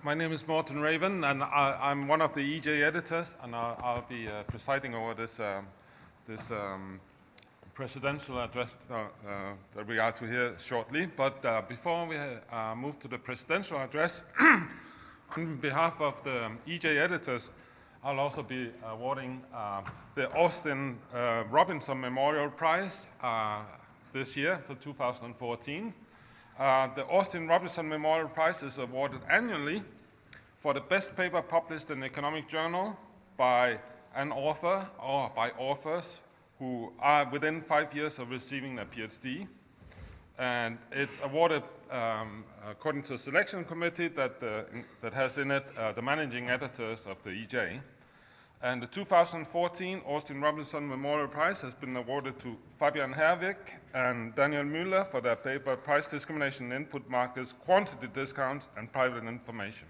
My name is Morten Raven, and I'm one of the EJ editors, and I'll be presiding over this presidential address that we are to hear shortly. But before we move to the presidential address, on behalf of the EJ editors, I'll also be awarding the Austin Robinson Memorial Prize this year for 2014. The Austin Robinson Memorial Prize is awarded annually for the best paper published in the economic journal by an author or by authors who are within 5 years of receiving a PhD. And it's awarded according to a selection committee that has in it the managing editors of the EJ. And the 2014 Austin Robinson Memorial Prize has been awarded to Fabian Herwig and Daniel Müller for their paper Price Discrimination in Input Markets, Quantity Discounts, and Private Information.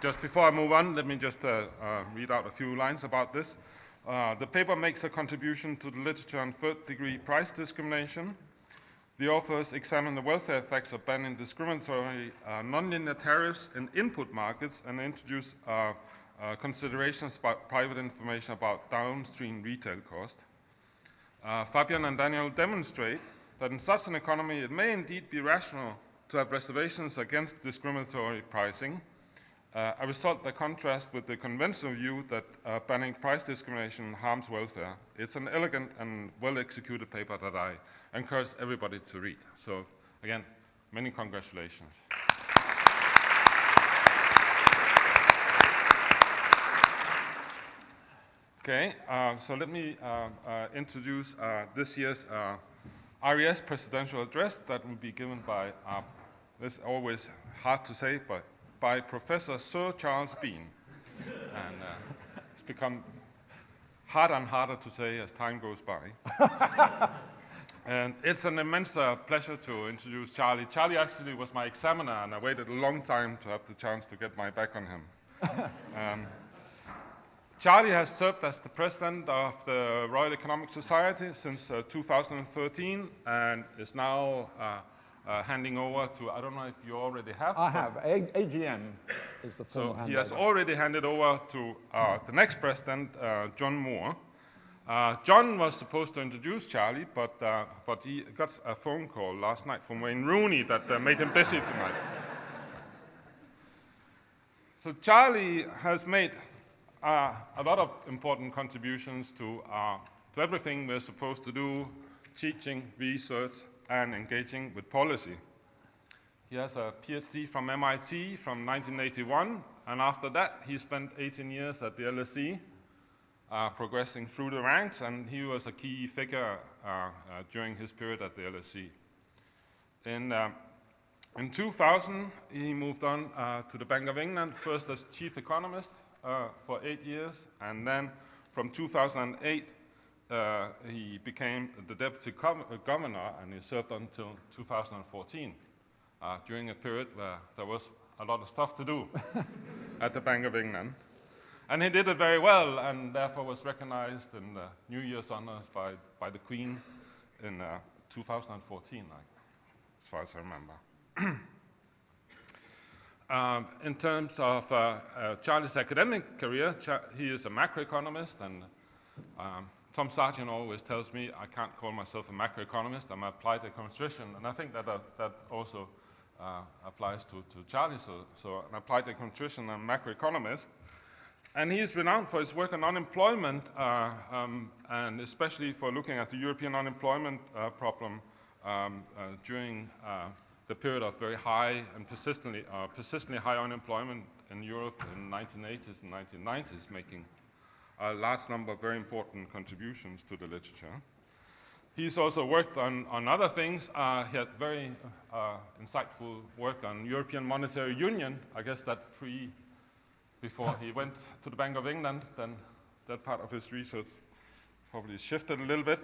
Just before I move on, let me just read out a few lines about this. The paper makes a contribution to the literature on third-degree price discrimination. The authors examine the welfare effects of banning discriminatory nonlinear tariffs in input markets and introduce considerations about private information about downstream retail cost. Fabian and Daniel demonstrate that in such an economy, it may indeed be rational to have reservations against discriminatory pricing, a result that contrasts with the conventional view that banning price discrimination harms welfare. It's an elegant and well-executed paper that I encourage everybody to read. So again, many congratulations. Okay, so let me introduce this year's RES presidential address that will be given by, this is always hard to say, but by Professor Sir Charles Bean. And it's become harder and harder to say as time goes by. And it's an immense pleasure to introduce Charlie. Charlie actually was my examiner, and I waited a long time to have the chance to get my back on him. Charlie has served as the president of the Royal Economic Society since 2013 and is now handing over to, I don't know if you already have. I have. AGM is the formal handover. So he has already handed over to the next president, John Moore. John was supposed to introduce Charlie, but he got a phone call last night from Wayne Rooney that made him busy tonight. So Charlie has made a lot of important contributions to everything we're supposed to do, teaching, research, and engaging with policy. He has a PhD from MIT from 1981, and after that he spent 18 years at the LSE, progressing through the ranks, and he was a key figure during his period at the LSE. In 2000, he moved on to the Bank of England, first as chief economist for 8 years, and then from 2008, he became the deputy governor, and he served until 2014, during a period where there was a lot of stuff to do at the Bank of England. And he did it very well, and therefore was recognized in the New Year's honors by the Queen in 2014, as far as I remember. In terms of Charlie's academic career, he is a macroeconomist, and Tom Sargent always tells me I can't call myself a macroeconomist, I'm an applied econometrician, and I think that also applies to Charlie, so an applied econometrician and macroeconomist. And he is renowned for his work on unemployment, and especially for looking at the European unemployment problem during the period of very high and persistently high unemployment in Europe in the 1980s and 1990s, making a large number of very important contributions to the literature. He's also worked on other things. He had very insightful work on European Monetary Union. I guess that before he went to the Bank of England, then that part of his research probably shifted a little bit.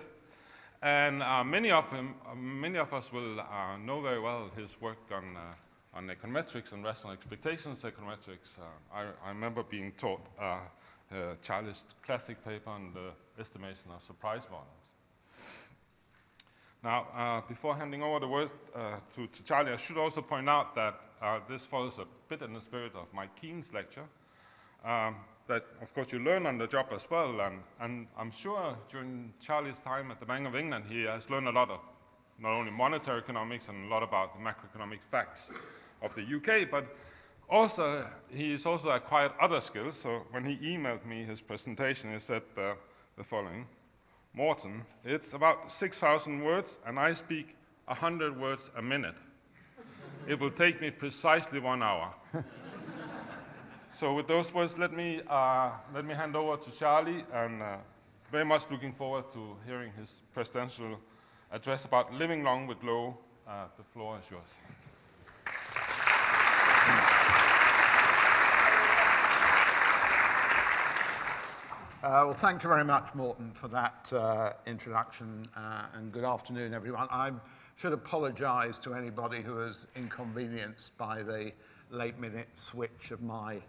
And many of us will know very well his work on econometrics and rational expectations econometrics. I remember being taught Charlie's classic paper on the estimation of surprise volumes. Now, before handing over the word to Charlie, I should also point out that this follows a bit in the spirit of Mike Keene's lecture, that, of course, you learn on the job as well, and I'm sure during Charlie's time at the Bank of England, he has learned a lot of not only monetary economics and a lot about the macroeconomic facts of the UK, but also, he's also acquired other skills. So when he emailed me his presentation, he said the following: Morten, it's about 6,000 words, and I speak 100 words a minute. It will take me precisely 1 hour. So with those words, let me hand over to Charlie, and very much looking forward to hearing his presidential address about living long with low. The floor is yours. Well, thank you very much, Morten, for that introduction, and good afternoon, everyone. I should apologize to anybody who was inconvenienced by the late-minute switch of my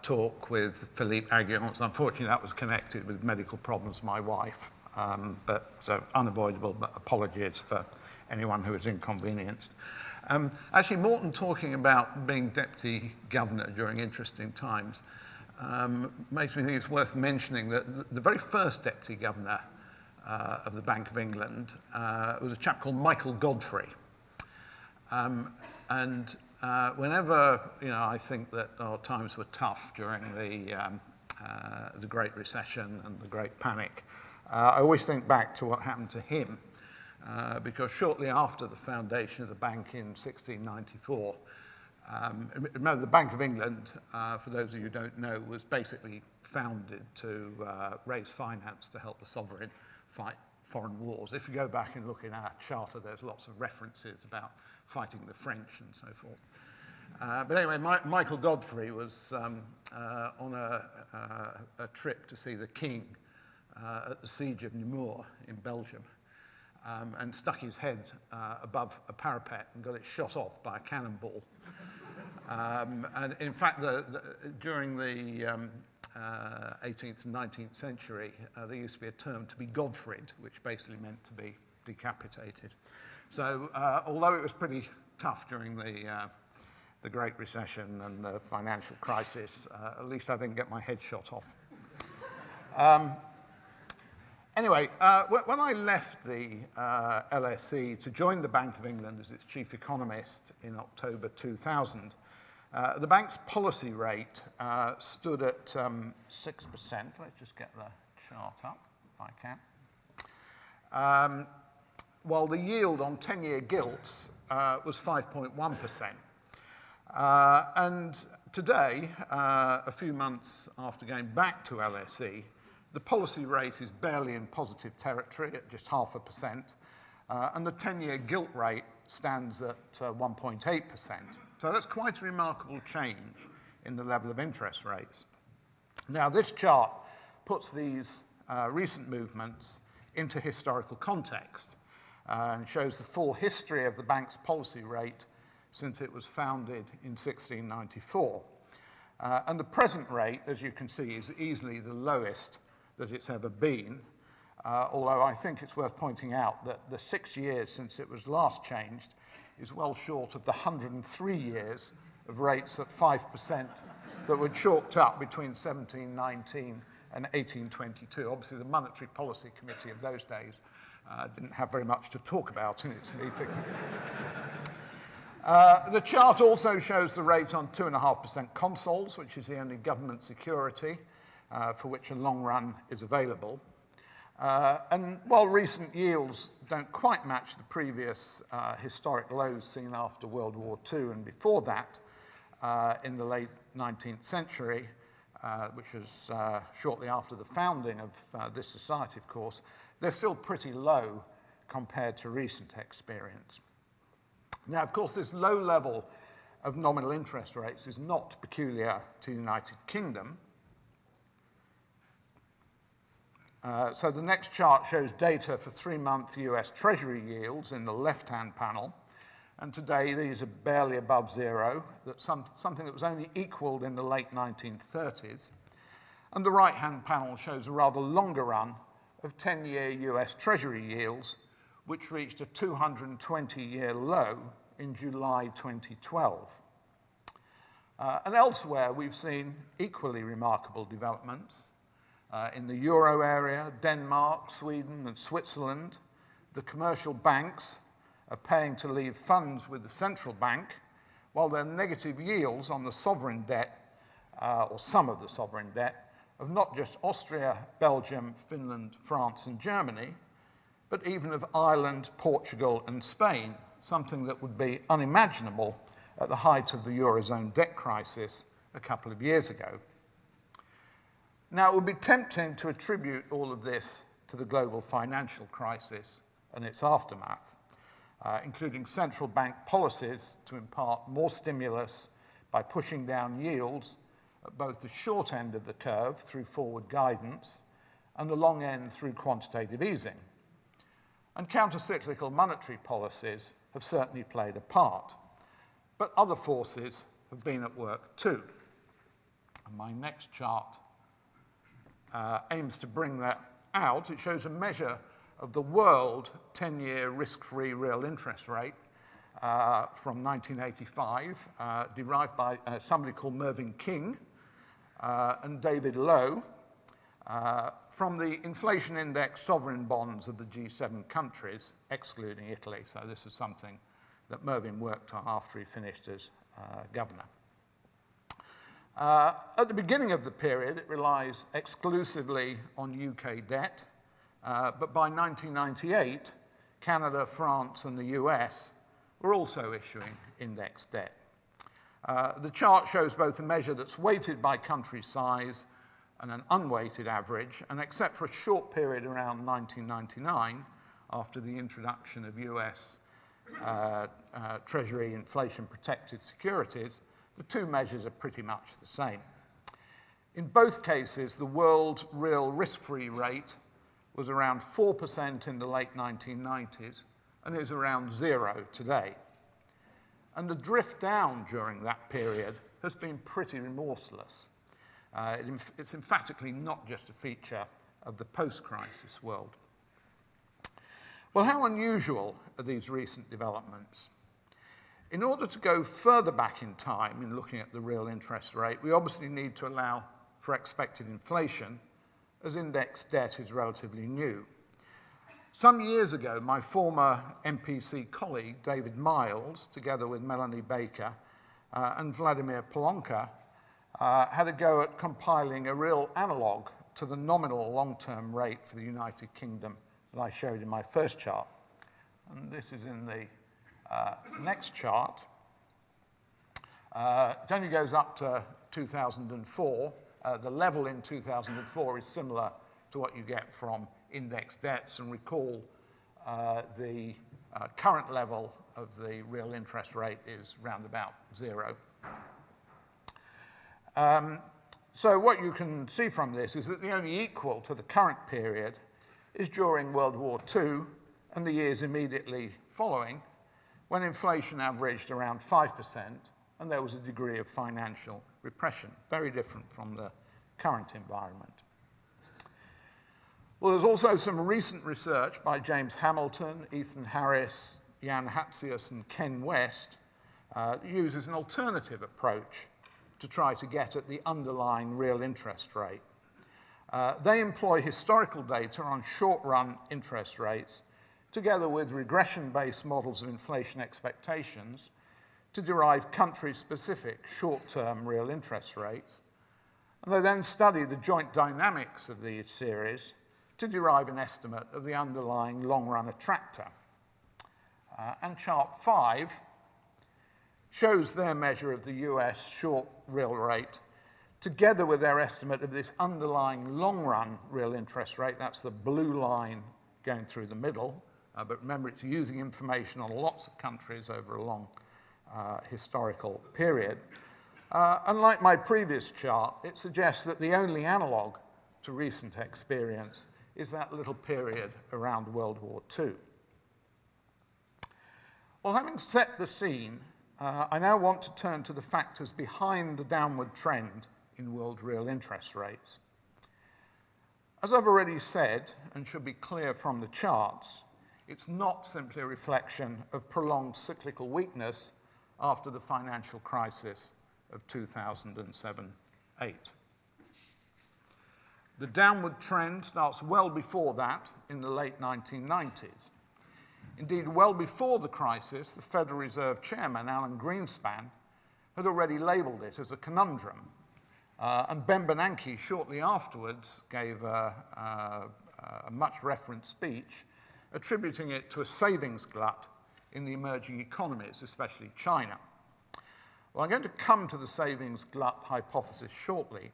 talk with Philippe Aguillon. Unfortunately, that was connected with medical problems of my wife, but so unavoidable, but apologies for anyone who was inconvenienced. Actually, Morten talking about being deputy governor during interesting times makes me think it's worth mentioning that the very first deputy governor of the Bank of England was a chap called Michael Godfrey. Whenever I think that our times were tough during the Great Recession and the Great Panic, I always think back to what happened to him, because shortly after the foundation of the bank in 1694, remember, the Bank of England, for those of you who don't know, was basically founded to raise finance to help the sovereign fight foreign wars. If you go back and look in our charter, there's lots of references about fighting the French and so forth. But anyway, Michael Godfrey was on a trip to see the king at the siege of Namur in Belgium, and stuck his head above a parapet and got it shot off by a cannonball. And in fact, during the 18th and 19th century, there used to be a term to be Godfreyed, which basically meant to be decapitated. So although it was pretty tough during the Great Recession and the financial crisis, at least I didn't get my head shot off. Anyway, when I left the LSE to join the Bank of England as its chief economist in October 2000, the bank's policy rate stood at 6%. Let's just get the chart up, if I can. While the yield on 10-year gilts was 5.1%. And today, a few months after going back to LSE, the policy rate is barely in positive territory at just 0.5%, and the 10-year gilt rate stands at 1.8%. So that's quite a remarkable change in the level of interest rates. Now, this chart puts these recent movements into historical context and shows the full history of the bank's policy rate since it was founded in 1694. And the present rate, as you can see, is easily the lowest that it's ever been, although I think it's worth pointing out that the 6 years since it was last changed is well short of the 103 years of rates at 5% that were chalked up between 1719 and 1822. Obviously, the Monetary Policy Committee of those days didn't have very much to talk about in its meetings. The chart also shows the rate on 2.5% consols, which is the only government security for which a long run is available. And while recent yields don't quite match the previous historic lows seen after World War II and before that in the late 19th century, which was shortly after the founding of this society, of course, they're still pretty low compared to recent experience. Now, of course, this low level of nominal interest rates is not peculiar to the United Kingdom. So the next chart shows data for 3-month US Treasury yields in the left-hand panel. And today these are barely above zero, that's something that was only equaled in the late 1930s. And the right-hand panel shows a rather longer run of 10-year US Treasury yields, which reached a 220-year low in July 2012. And elsewhere, we've seen equally remarkable developments. In the euro area, Denmark, Sweden, and Switzerland, the commercial banks are paying to leave funds with the central bank, while their negative yields on the sovereign debt, or some of the sovereign debt, of not just Austria, Belgium, Finland, France, and Germany, but even of Ireland, Portugal, and Spain, something that would be unimaginable at the height of the Eurozone debt crisis a couple of years ago. Now, it would be tempting to attribute all of this to the global financial crisis and its aftermath, including central bank policies to impart more stimulus by pushing down yields at both the short end of the curve through forward guidance and the long end through quantitative easing. And counter-cyclical monetary policies have certainly played a part, but other forces have been at work too. And my next chart aims to bring that out. It shows a measure of the world 10-year risk-free real interest rate from 1985, derived by somebody called Mervyn King and David Lowe, from the inflation index sovereign bonds of the G7 countries, excluding Italy. So this is something that Mervyn worked on after he finished as governor. At the beginning of the period, it relies exclusively on UK debt, but by 1998, Canada, France, and the US were also issuing index debt. The chart shows both a measure that's weighted by country size and an unweighted average, and except for a short period around 1999, after the introduction of US Treasury inflation-protected securities, the two measures are pretty much the same. In both cases, the world real risk-free rate was around 4% in the late 1990s and is around 0 today. And the drift down during that period has been pretty remorseless. It's emphatically not just a feature of the post-crisis world. Well, how unusual are these recent developments? In order to go further back in time in looking at the real interest rate, we obviously need to allow for expected inflation, as index debt is relatively new. Some years ago, my former MPC colleague, David Miles, together with Melanie Baker and Vladimir Polonka, had a go at compiling a real analogue to the nominal long-term rate for the United Kingdom that I showed in my first chart. And this is in the next chart. It only goes up to 2004. The level in 2004 is similar to what you get from index debts, and recall the current level of the real interest rate is round about 0. So what you can see from this is that the only equal to the current period is during World War II and the years immediately following, when inflation averaged around 5% and there was a degree of financial repression, very different from the current environment. Well, there's also some recent research by James Hamilton, Ethan Harris, Jan Hatzius, and Ken West that uses an alternative approach to try to get at the underlying real interest rate. They employ historical data on short-run interest rates together with regression-based models of inflation expectations to derive country-specific short-term real interest rates. And they then study the joint dynamics of these series to derive an estimate of the underlying long-run attractor. And chart 5 shows their measure of the US short real rate together with their estimate of this underlying long-run real interest rate. That's the blue line going through the middle. But remember, it's using information on lots of countries over a long historical period. Unlike my previous chart, it suggests that the only analogue to recent experience is that little period around World War II. Well, having set the scene, I now want to turn to the factors behind the downward trend in world real interest rates. As I've already said, and should be clear from the charts, it's not simply a reflection of prolonged cyclical weakness after the financial crisis of 2007-8. The downward trend starts well before that, in the late 1990s. Indeed, well before the crisis, the Federal Reserve Chairman, Alan Greenspan, had already labelled it as a conundrum. And Ben Bernanke, shortly afterwards, gave a much-referenced speech attributing it to a savings glut in the emerging economies, especially China. Well, I'm going to come to the savings glut hypothesis shortly,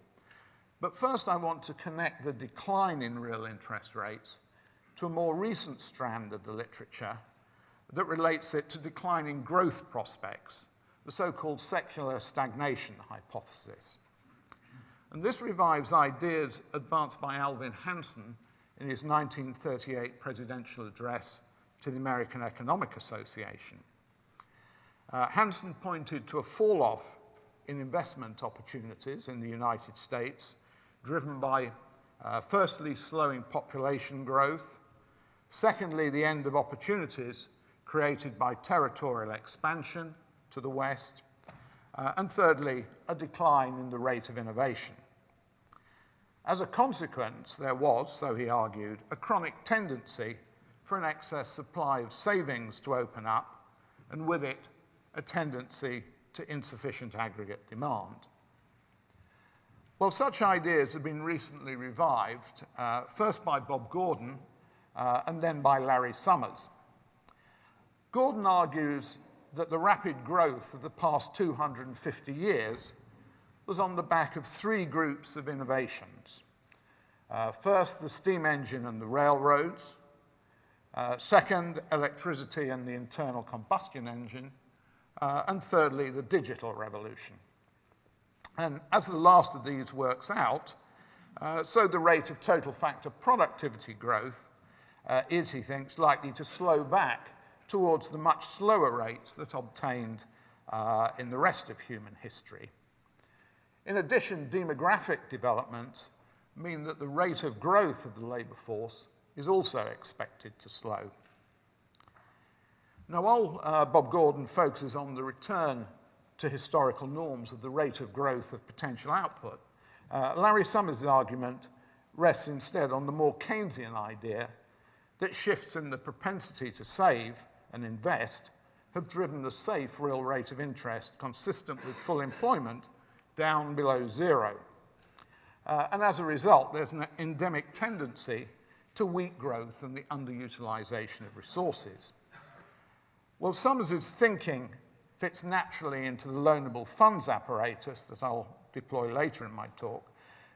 but first I want to connect the decline in real interest rates to a more recent strand of the literature that relates it to declining growth prospects, the so-called secular stagnation hypothesis. And this revives ideas advanced by Alvin Hansen in his 1938 presidential address to the American Economic Association. Hansen pointed to a fall-off in investment opportunities in the United States, driven by, firstly, slowing population growth, secondly, the end of opportunities created by territorial expansion to the West, and thirdly, a decline in the rate of innovation. As a consequence, there was, so he argued, a chronic tendency for an excess supply of savings to open up, and with it, a tendency to insufficient aggregate demand. Well, such ideas have been recently revived, first by Bob Gordon and then by Larry Summers. Gordon argues that the rapid growth of the past 250 years was on the back of three groups of innovations. First, the steam engine and the railroads. Second, electricity and the internal combustion engine. And thirdly, the digital revolution. And as the last of these works out, so the rate of total factor productivity growth is, he thinks, likely to slow back towards the much slower rates that obtained in the rest of human history. In addition, demographic developments mean that the rate of growth of the labour force is also expected to slow. Now, while Bob Gordon focuses on the return to historical norms of the rate of growth of potential output, Larry Summers' argument rests instead on the more Keynesian idea that shifts in the propensity to save and invest have driven the safe real rate of interest consistent with full employment down below zero. And as a result, there's an endemic tendency to weak growth and the underutilization of resources. Well, Summers' thinking fits naturally into the loanable funds apparatus that I'll deploy later in my talk.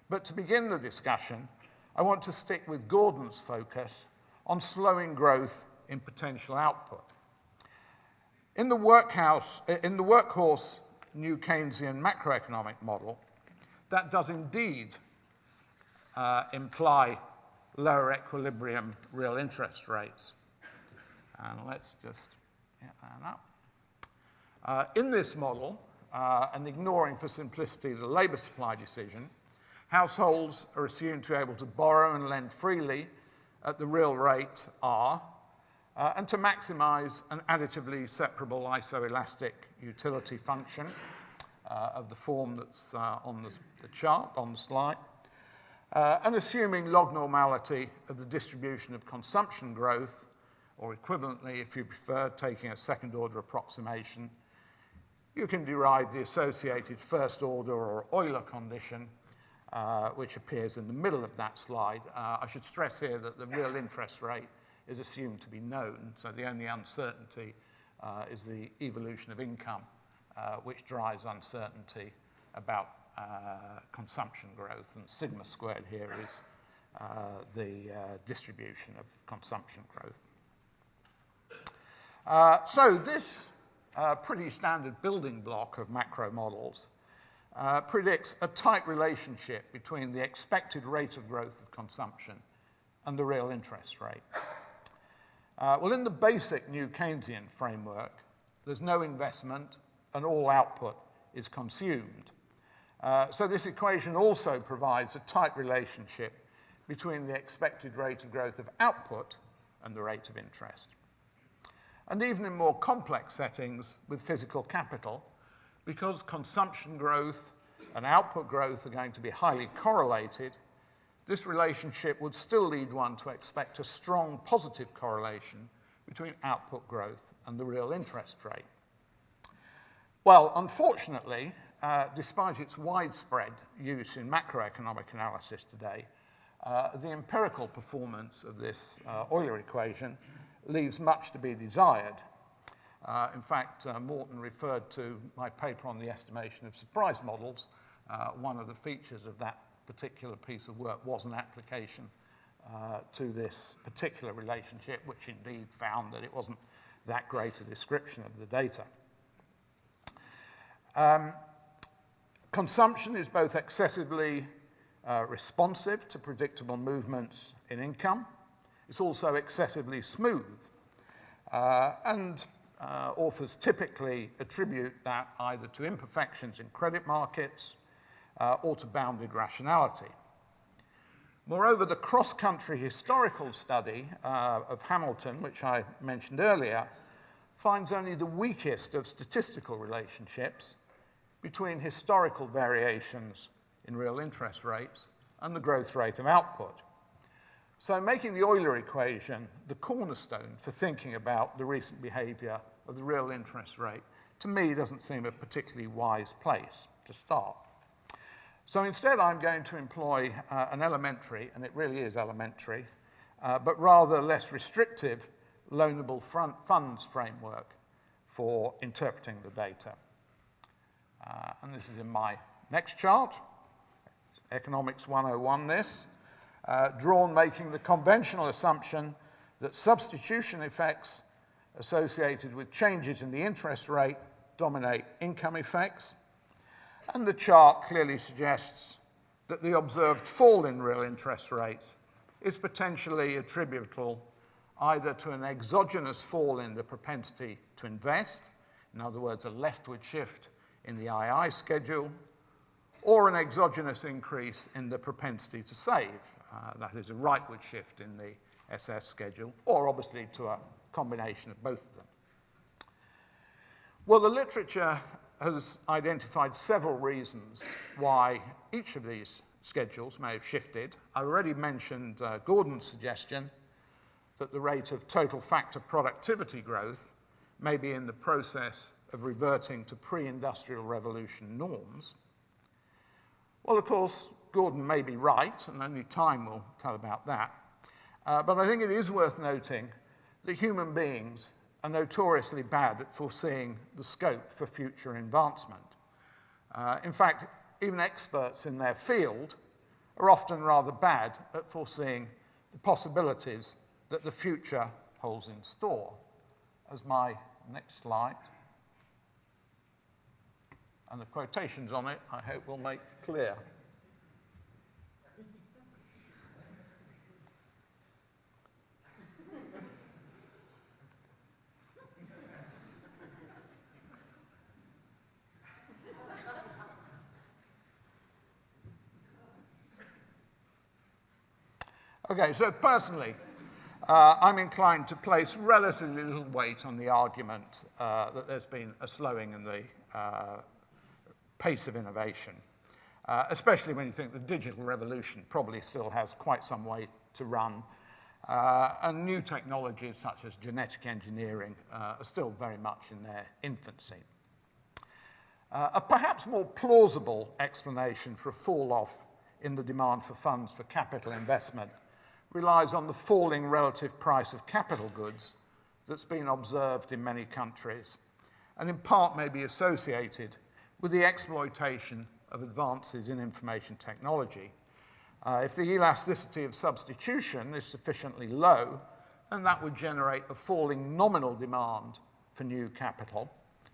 But to begin the discussion, I want to stick with Gordon's focus on slowing growth in potential output. In the workhorse new Keynesian macroeconomic model, that does indeed imply lower equilibrium real interest rates. And let's just get that up. In this model, and ignoring for simplicity the labour supply decision, households are assumed to be able to borrow and lend freely at the real rate R, and to maximise an additively separable isoelastic utility function of the form that's on the chart, on the slide, and assuming log normality of the distribution of consumption growth, or equivalently, if you prefer, taking a second-order approximation, you can derive the associated first-order or Euler condition, which appears in the middle of that slide. I should stress here that the real interest rate is assumed to be known, so the only uncertainty is the evolution of income, which drives uncertainty about consumption growth, and sigma squared here is the distribution of consumption growth. So this pretty standard building block of macro models predicts a tight relationship between the expected rate of growth of consumption and the real interest rate. Well, in the basic new Keynesian framework, there's no investment and all output is consumed. So this equation also provides a tight relationship between the expected rate of growth of output and the rate of interest. And even in more complex settings with physical capital, because consumption growth and output growth are going to be highly correlated, this relationship would still lead one to expect a strong positive correlation between output growth and the real interest rate. Well, unfortunately, despite its widespread use in macroeconomic analysis today, the empirical performance of this Euler equation leaves much to be desired. In fact, Morton referred to my paper on the estimation of surprise models. One of the features of that particular piece of work was an application to this particular relationship, which indeed found that it wasn't that great a description of the data. Consumption is both excessively responsive to predictable movements in income. It's also excessively smooth. Authors typically attribute that either to imperfections in credit markets or to bounded rationality. Moreover, the cross-country historical study of Hamilton, which I mentioned earlier, finds only the weakest of statistical relationships between historical variations in real interest rates and the growth rate of output. So making the Euler equation the cornerstone for thinking about the recent behavior of the real interest rate, to me, doesn't seem a particularly wise place to start. So instead, I'm going to employ an elementary, and it really is elementary, but rather less restrictive loanable funds framework for interpreting the data. And this is in my next chart, Economics 101 this, drawn making the conventional assumption that substitution effects associated with changes in the interest rate dominate income effects. And the chart clearly suggests that the observed fall in real interest rates is potentially attributable either to an exogenous fall in the propensity to invest, in other words, a leftward shift in the II schedule, or an exogenous increase in the propensity to save, that is a rightward shift in the SS schedule, or obviously to a combination of both of them. Well, the literature has identified several reasons why each of these schedules may have shifted. I already mentioned Gordon's suggestion that the rate of total factor productivity growth may be in the process of reverting to pre-industrial revolution norms. Well, of course, Gordon may be right, and only time will tell about that. But I think it is worth noting that human beings are notoriously bad at foreseeing the scope for future advancement. In fact, even experts in their field are often rather bad at foreseeing the possibilities that the future holds in store, as my next slide and the quotations on it, I hope, will make clear. Okay, so personally, I'm inclined to place relatively little weight on the argument that there's been a slowing in the pace of innovation, especially when you think the digital revolution probably still has quite some way to run, and new technologies such as genetic engineering are still very much in their infancy. A perhaps more plausible explanation for a fall-off in the demand for funds for capital investment relies on the falling relative price of capital goods that's been observed in many countries, and in part may be associated with the exploitation of advances in information technology. If the elasticity of substitution is sufficiently low, then that would generate a falling nominal demand for new capital,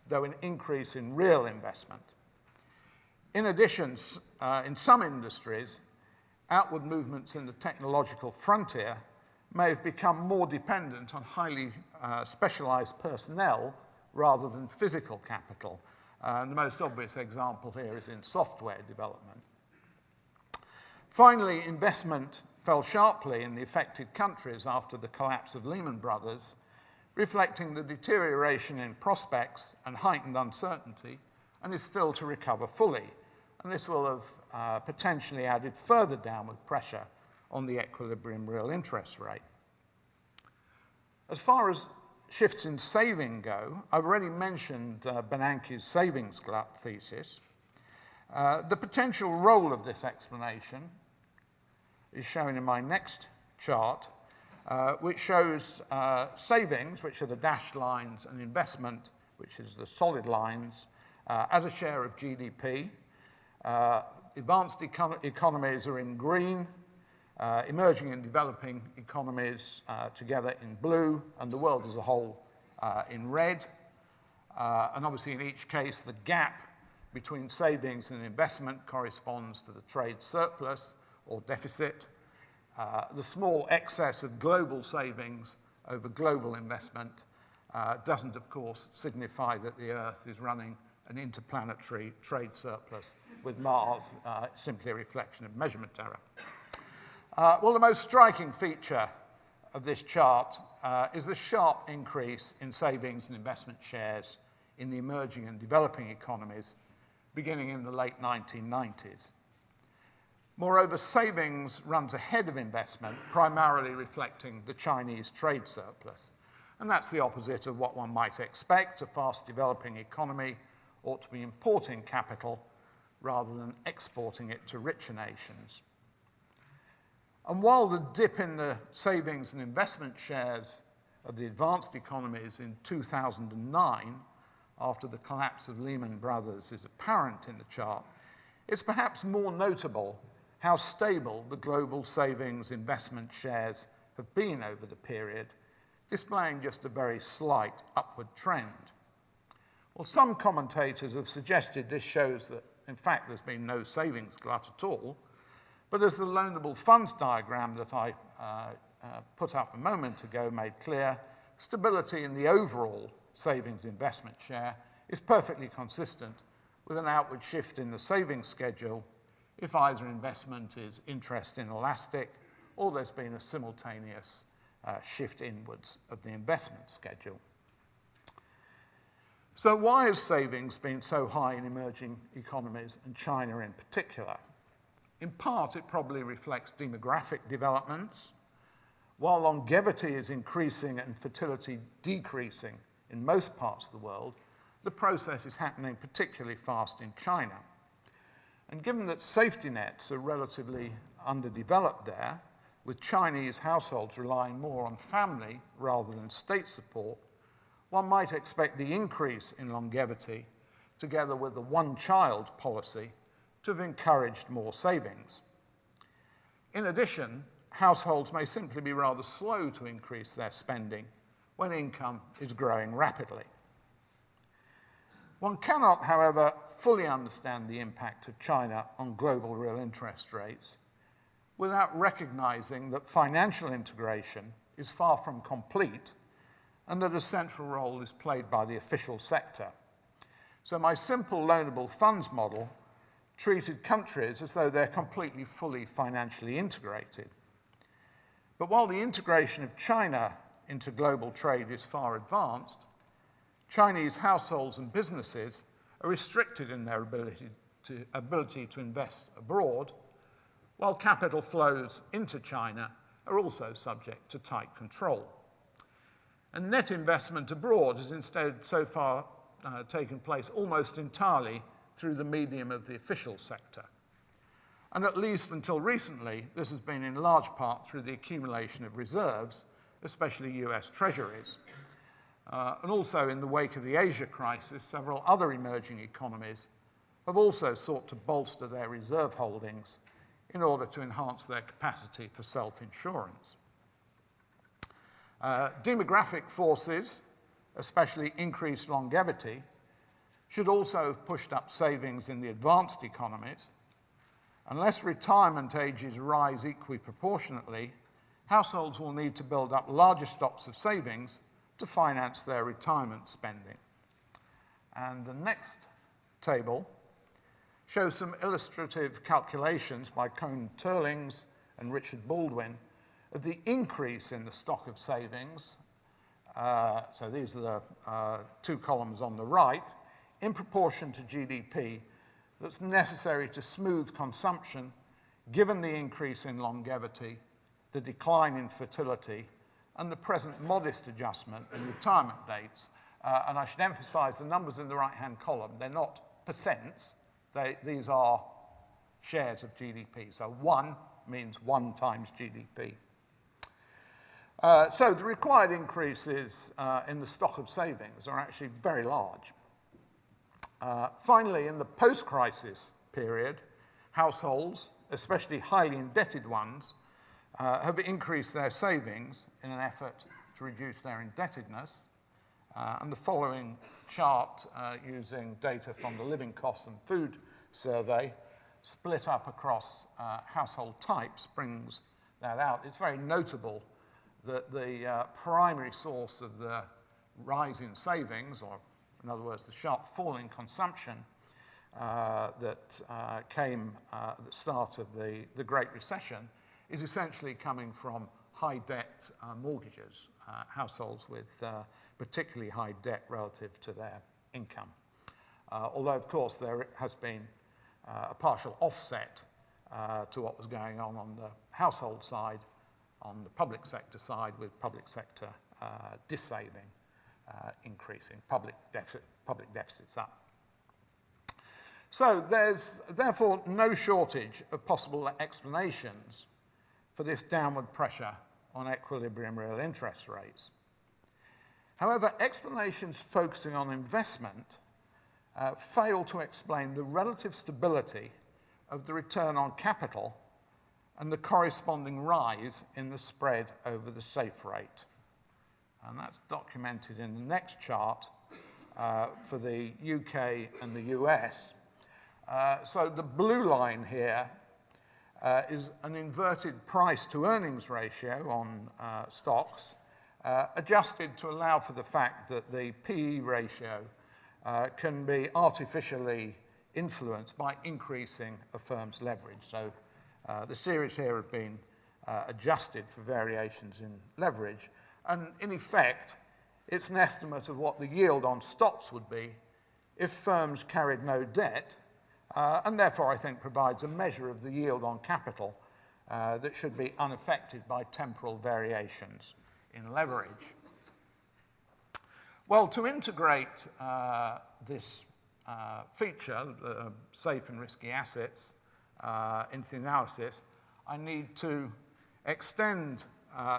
though an increase in real investment. In addition, in some industries, outward movements in the technological frontier may have become more dependent on highly specialized personnel rather than physical capital. And the most obvious example here is in software development. Finally, investment fell sharply in the affected countries after the collapse of Lehman Brothers, reflecting the deterioration in prospects and heightened uncertainty, and is still to recover fully. And this will have potentially added further downward pressure on the equilibrium real interest rate. As far as shifts in saving go, I've already mentioned Bernanke's savings glut thesis. The potential role of this explanation is shown in my next chart, which shows savings, which are the dashed lines, and investment, which is the solid lines, as a share of GDP. Advanced economies are in green, emerging and developing economies together in blue, and the world as a whole in red. And obviously in each case, the gap between savings and investment corresponds to the trade surplus or deficit. The small excess of global savings over global investment doesn't, of course, signify that the Earth is running an interplanetary trade surplus with Mars, simply a reflection of measurement error. Well, the most striking feature of this chart is the sharp increase in savings and investment shares in the emerging and developing economies beginning in the late 1990s. Moreover, savings runs ahead of investment, primarily reflecting the Chinese trade surplus. And that's the opposite of what one might expect. A fast developing economy ought to be importing capital rather than exporting it to richer nations. And while the dip in the savings and investment shares of the advanced economies in 2009, after the collapse of Lehman Brothers, is apparent in the chart, it's perhaps more notable how stable the global savings investment shares have been over the period, displaying just a very slight upward trend. Well, some commentators have suggested this shows that, in fact, there's been no savings glut at all, but as the loanable funds diagram that I put up a moment ago made clear, stability in the overall savings investment share is perfectly consistent with an outward shift in the savings schedule if either investment is interest inelastic or there's been a simultaneous shift inwards of the investment schedule. So why has savings been so high in emerging economies and China in particular? In part, it probably reflects demographic developments. While longevity is increasing and fertility decreasing in most parts of the world, the process is happening particularly fast in China. And given that safety nets are relatively underdeveloped there, with Chinese households relying more on family rather than state support, one might expect the increase in longevity, together with the one-child policy, to have encouraged more savings. In addition, households may simply be rather slow to increase their spending when income is growing rapidly. One cannot, however, fully understand the impact of China on global real interest rates without recognizing that financial integration is far from complete and that a central role is played by the official sector. So my simple loanable funds model treated countries as though they're completely, fully financially integrated. But while the integration of China into global trade is far advanced, Chinese households and businesses are restricted in their ability to invest abroad, while capital flows into China are also subject to tight control. And net investment abroad has instead so far taken place almost entirely through the medium of the official sector. And at least until recently, this has been in large part through the accumulation of reserves, especially US treasuries. And also in the wake of the Asia crisis, several other emerging economies have also sought to bolster their reserve holdings in order to enhance their capacity for self-insurance. Demographic forces, especially increased longevity, should also have pushed up savings in the advanced economies. Unless retirement ages rise equally proportionately, households will need to build up larger stocks of savings to finance their retirement spending. And the next table shows some illustrative calculations by Cohn-Turlings and Richard Baldwin of the increase in the stock of savings. So these are the two columns on the right, in proportion to GDP, that's necessary to smooth consumption, given the increase in longevity, the decline in fertility, and the present modest adjustment in retirement dates. And I should emphasize the numbers in the right-hand column, they're not percents, these are shares of GDP. So 1 means 1 times GDP. So the required increases in the stock of savings are actually very large. Finally, in the post-crisis period, households, especially highly indebted ones, have increased their savings in an effort to reduce their indebtedness. And the following chart, using data from the Living Costs and Food Survey, split up across household types, brings that out. It's very notable that the primary source of the rise in savings, or in other words, the sharp fall in consumption that came at the start of the Great Recession, is essentially coming from high debt mortgages, households with particularly high debt relative to their income. Although, of course, there has been a partial offset to what was going on the household side, on the public sector side, with public sector dissaving increasing, public deficits up. So there's therefore no shortage of possible explanations for this downward pressure on equilibrium real interest rates. However, explanations focusing on investment fail to explain the relative stability of the return on capital and the corresponding rise in the spread over the safe rate. And that's documented in the next chart for the UK and the US. So the blue line here is an inverted price to earnings ratio on stocks, adjusted to allow for the fact that the PE ratio can be artificially influenced by increasing a firm's leverage. So the series here have been adjusted for variations in leverage. And in effect, it's an estimate of what the yield on stocks would be if firms carried no debt, and therefore I think provides a measure of the yield on capital that should be unaffected by temporal variations in leverage. Well, to integrate this feature, safe and risky assets, into the analysis, I need to extend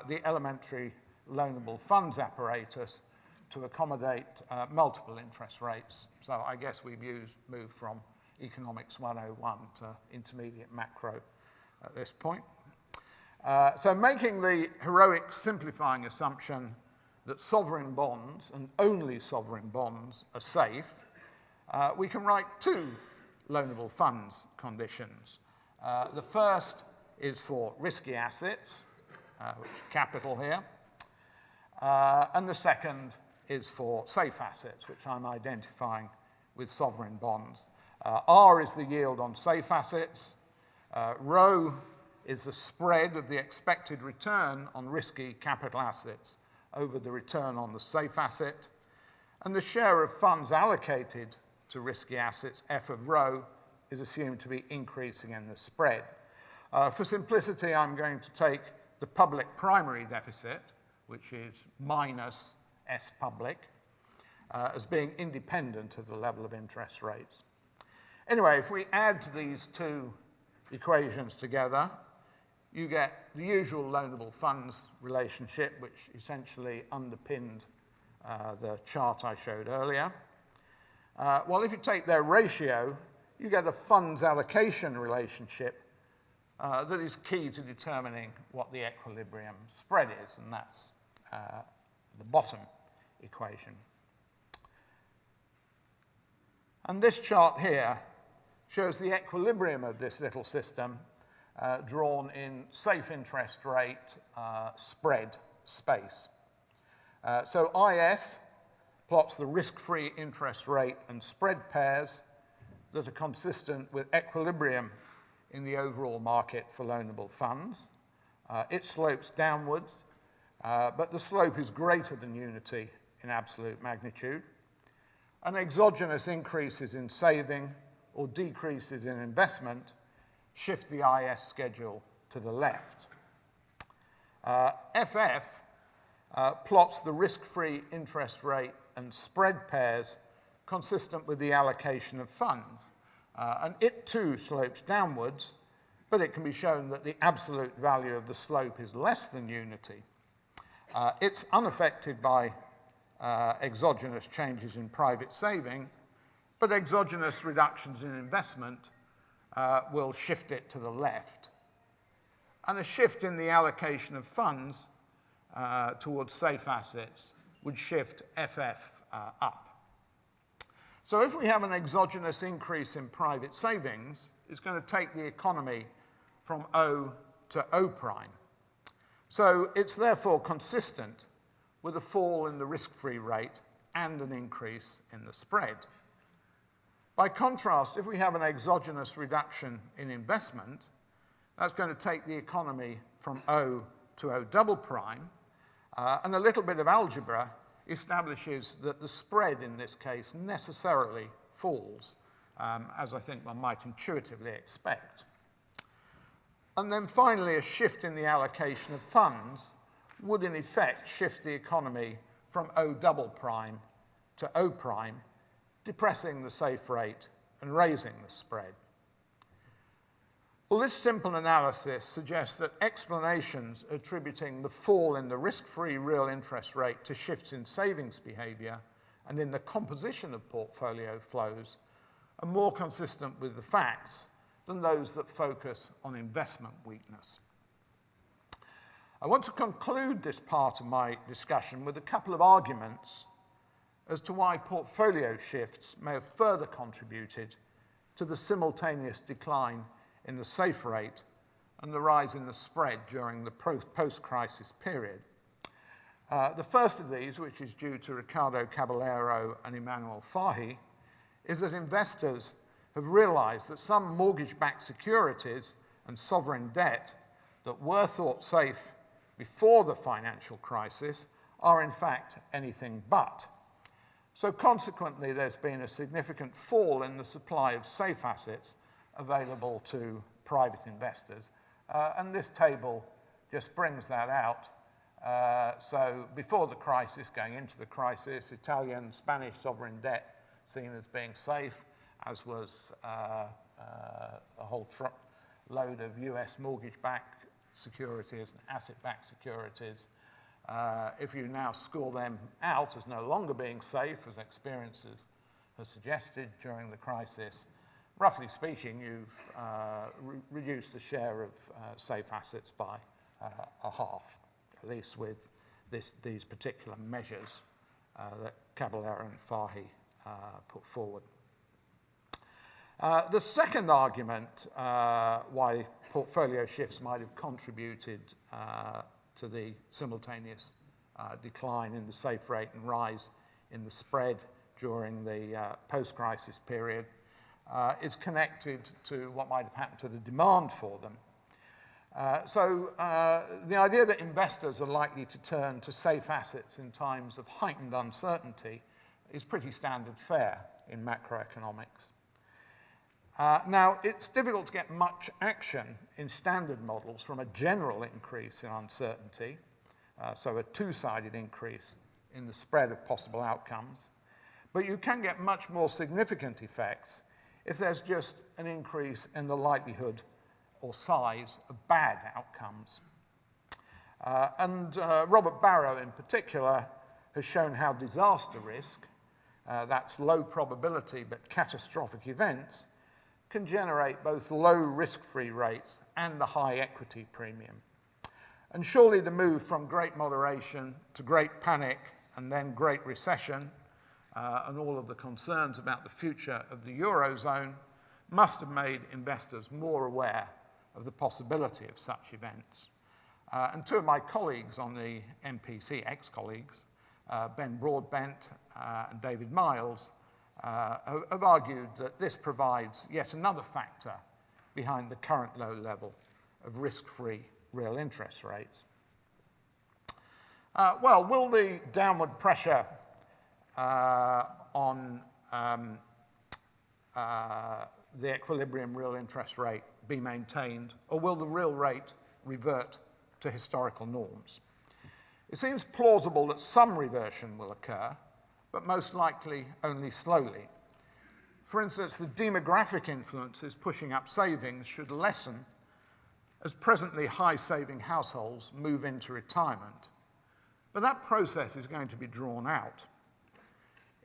the elementary loanable funds apparatus to accommodate multiple interest rates. So I guess we've moved from Economics 101 to intermediate macro at this point. So making the heroic simplifying assumption that sovereign bonds, and only sovereign bonds, are safe, we can write two loanable funds conditions. The first is for risky assets, which is capital here, and the second is for safe assets, which I'm identifying with sovereign bonds. R is the yield on safe assets. Rho is the spread of the expected return on risky capital assets over the return on the safe asset. And the share of funds allocated to risky assets, F of rho, is assumed to be increasing in the spread. For simplicity, I'm going to take the public primary deficit, which is minus S public, as being independent of the level of interest rates. Anyway, if we add these two equations together, you get the usual loanable funds relationship, which essentially underpinned the chart I showed earlier. Well, if you take their ratio, you get a funds allocation relationship that is key to determining what the equilibrium spread is, and that's the bottom equation. And this chart here shows the equilibrium of this little system drawn in safe interest rate spread space. So IS plots the risk-free interest rate and spread pairs that are consistent with equilibrium in the overall market for loanable funds. It slopes downwards, but the slope is greater than unity in absolute magnitude. And exogenous increases in saving or decreases in investment shift the IS schedule to the left. FF plots the risk-free interest rate and spread pairs consistent with the allocation of funds. And it too slopes downwards, but it can be shown that the absolute value of the slope is less than unity. It's unaffected by exogenous changes in private saving, but exogenous reductions in investment will shift it to the left. And a shift in the allocation of funds towards safe assets would shift FF up. So if we have an exogenous increase in private savings, it's going to take the economy from O to O prime. So it's therefore consistent with a fall in the risk-free rate and an increase in the spread. By contrast, if we have an exogenous reduction in investment, that's going to take the economy from O to O double prime, and a little bit of algebra establishes that the spread in this case necessarily falls, as I think one might intuitively expect. And then finally, a shift in the allocation of funds would in effect shift the economy from O double prime to O prime, depressing the safe rate and raising the spread. Well, this simple analysis suggests that explanations attributing the fall in the risk-free real interest rate to shifts in savings behavior and in the composition of portfolio flows are more consistent with the facts than those that focus on investment weakness. I want to conclude this part of my discussion with a couple of arguments as to why portfolio shifts may have further contributed to the simultaneous decline in the safe rate and the rise in the spread during the post-crisis period. The first of these, which is due to Ricardo Caballero and Emmanuel Fahy, is that investors have realized that some mortgage-backed securities and sovereign debt that were thought safe before the financial crisis are in fact anything but. So consequently, there's been a significant fall in the supply of safe assets available to private investors. And this table just brings that out. So before the crisis, going into the crisis, Italian, Spanish sovereign debt seen as being safe, as was a whole load of US mortgage-backed securities and asset-backed securities. If you now score them out as no longer being safe, as experience has suggested during the crisis, roughly speaking, you've reduced the share of safe assets by a half, at least with these particular measures that Caballero and Fahy put forward. The second argument why portfolio shifts might have contributed to the simultaneous decline in the safe rate and rise in the spread during the post-crisis period is connected to what might have happened to the demand for them. So the idea that investors are likely to turn to safe assets in times of heightened uncertainty is pretty standard fare in macroeconomics. Now, it's difficult to get much action in standard models from a general increase in uncertainty, so a two-sided increase in the spread of possible outcomes, but you can get much more significant effects if there's just an increase in the likelihood or size of bad outcomes. Robert Barrow in particular has shown how disaster risk, that's low probability but catastrophic events, can generate both low risk-free rates and the high equity premium. And surely the move from great moderation to great panic and then great recession and all of the concerns about the future of the Eurozone must have made investors more aware of the possibility of such events. And two of my colleagues on the MPC, ex-colleagues, Ben Broadbent and David Miles, have argued that this provides yet another factor behind the current low level of risk-free real interest rates. Well, will the downward pressure on the equilibrium real interest rate be maintained, or will the real rate revert to historical norms? It seems plausible that some reversion will occur, but most likely only slowly. For instance, the demographic influences pushing up savings should lessen as presently high-saving households move into retirement. But that process is going to be drawn out.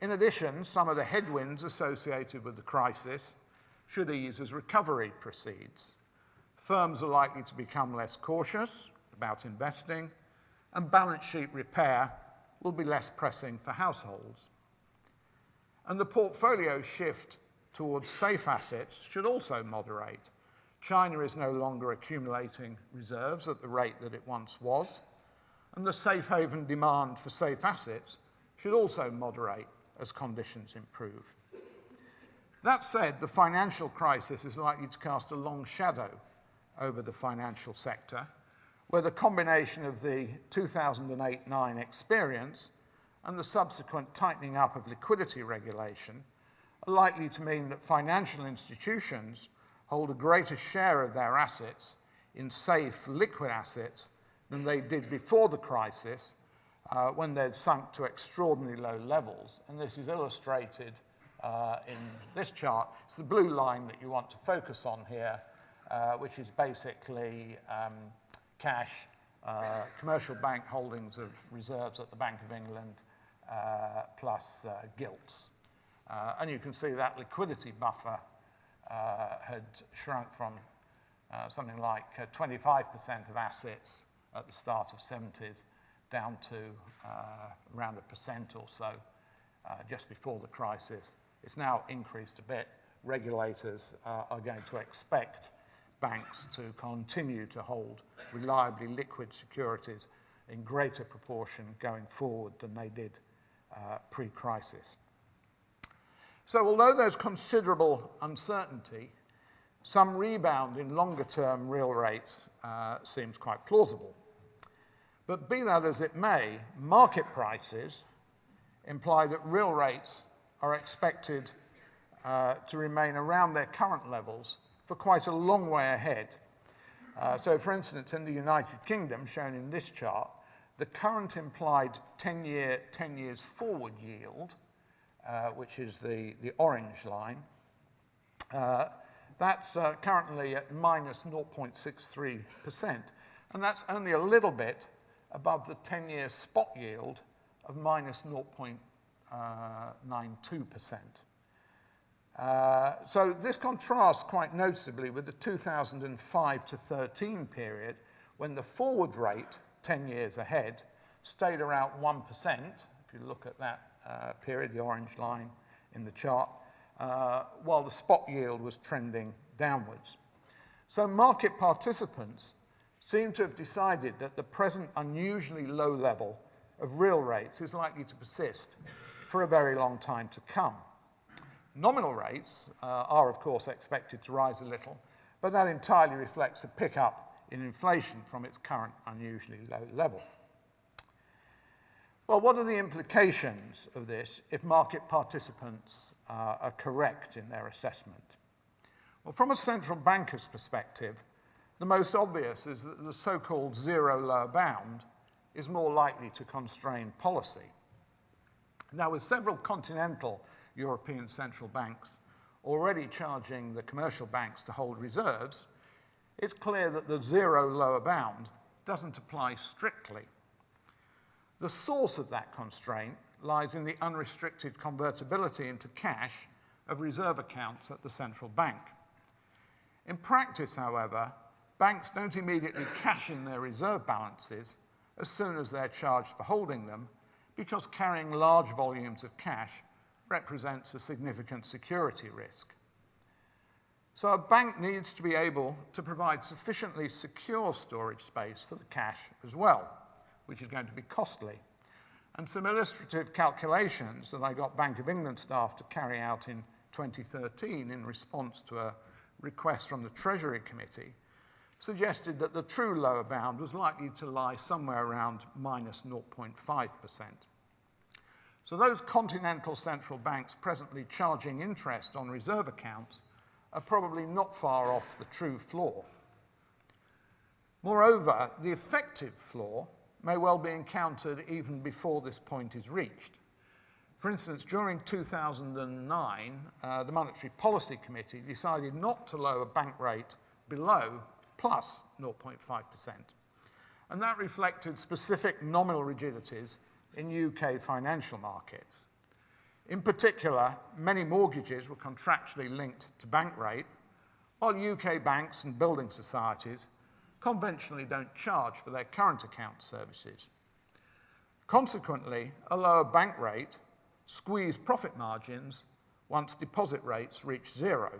In addition, some of the headwinds associated with the crisis should ease as recovery proceeds. Firms are likely to become less cautious about investing, and balance sheet repair will be less pressing for households. And the portfolio shift towards safe assets should also moderate. China is no longer accumulating reserves at the rate that it once was, and the safe haven demand for safe assets should also moderate as conditions improve. That said, the financial crisis is likely to cast a long shadow over the financial sector, where the combination of the 2008-9 experience and the subsequent tightening up of liquidity regulation are likely to mean that financial institutions hold a greater share of their assets in safe, liquid assets than they did before the crisis, when they'd sunk to extraordinarily low levels. And this is illustrated in this chart. It's the blue line that you want to focus on here, which is basically cash, commercial bank holdings of reserves at the Bank of England, plus gilts. And you can see that liquidity buffer had shrunk from something like 25% of assets at the start of 70s down to around 1% or so just before the crisis. It's now increased a bit. Regulators are going to expect banks to continue to hold reliably liquid securities in greater proportion going forward than they did pre-crisis. So although there's considerable uncertainty, some rebound in longer-term real rates seems quite plausible. But be that as it may, market prices imply that real rates are expected to remain around their current levels for quite a long way ahead. So for instance, in the United Kingdom, shown in this chart, the current implied 10 years forward yield, which is the orange line, that's currently at minus 0.63%, and that's only a little bit above the 10-year spot yield of minus 0.92%. So this contrasts quite noticeably with the 2005 to 13 period, when the forward rate, 10 years ahead, stayed around 1%. If you look at that period, the orange line in the chart, while the spot yield was trending downwards. So market participants seem to have decided that the present unusually low level of real rates is likely to persist for a very long time to come. Nominal rates are, of course, expected to rise a little, but that entirely reflects a pickup in inflation from its current unusually low level. Well, what are the implications of this if market participants are correct in their assessment? Well, from a central banker's perspective, the most obvious is that the so-called zero lower bound is more likely to constrain policy. Now, with several continental European central banks already charging the commercial banks to hold reserves, it's clear that the zero lower bound doesn't apply strictly. The source of that constraint lies in the unrestricted convertibility into cash of reserve accounts at the central bank. In practice, however, banks don't immediately cash in their reserve balances as soon as they're charged for holding them, because carrying large volumes of cash represents a significant security risk. So a bank needs to be able to provide sufficiently secure storage space for the cash as well, which is going to be costly. And some illustrative calculations that I got Bank of England staff to carry out in 2013 in response to a request from the Treasury Committee suggested that the true lower bound was likely to lie somewhere around minus 0.5%. So those continental central banks presently charging interest on reserve accounts are probably not far off the true floor. Moreover, the effective floor may well be encountered even before this point is reached. For instance, during 2009, the Monetary Policy Committee decided not to lower bank rate below plus 0.5%. And that reflected specific nominal rigidities in UK financial markets. In particular, many mortgages were contractually linked to bank rate, while UK banks and building societies conventionally don't charge for their current account services. Consequently, a lower bank rate squeezed profit margins once deposit rates reached zero.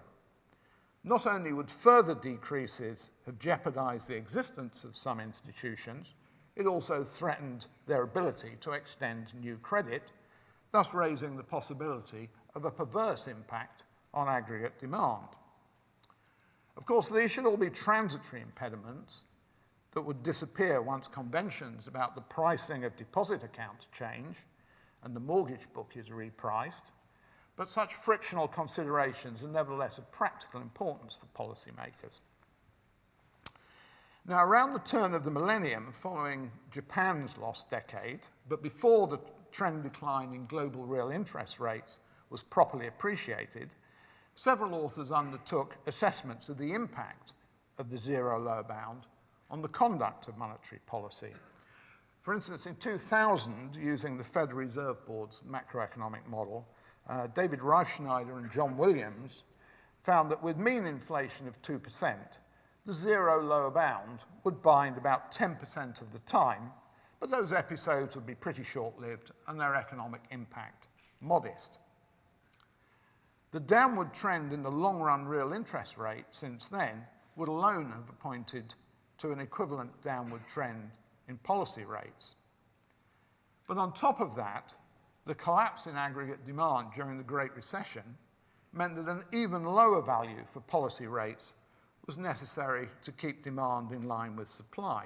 Not only would further decreases have jeopardized the existence of some institutions, it also threatened their ability to extend new credit, thus raising the possibility of a perverse impact on aggregate demand. Of course, these should all be transitory impediments that would disappear once conventions about the pricing of deposit accounts change and the mortgage book is repriced, but such frictional considerations are nevertheless of practical importance for policymakers. Now, around the turn of the millennium, following Japan's lost decade, but before the trend decline in global real interest rates was properly appreciated, several authors undertook assessments of the impact of the zero lower bound on the conduct of monetary policy. For instance, in 2000, using the Federal Reserve Board's macroeconomic model, David Reifschneider and John Williams found that with mean inflation of 2%, the zero lower bound would bind about 10% of the time, but those episodes would be pretty short-lived and their economic impact modest. The downward trend in the long-run real interest rate since then would alone have pointed to an equivalent downward trend in policy rates. But on top of that, the collapse in aggregate demand during the Great Recession meant that an even lower value for policy rates was necessary to keep demand in line with supply.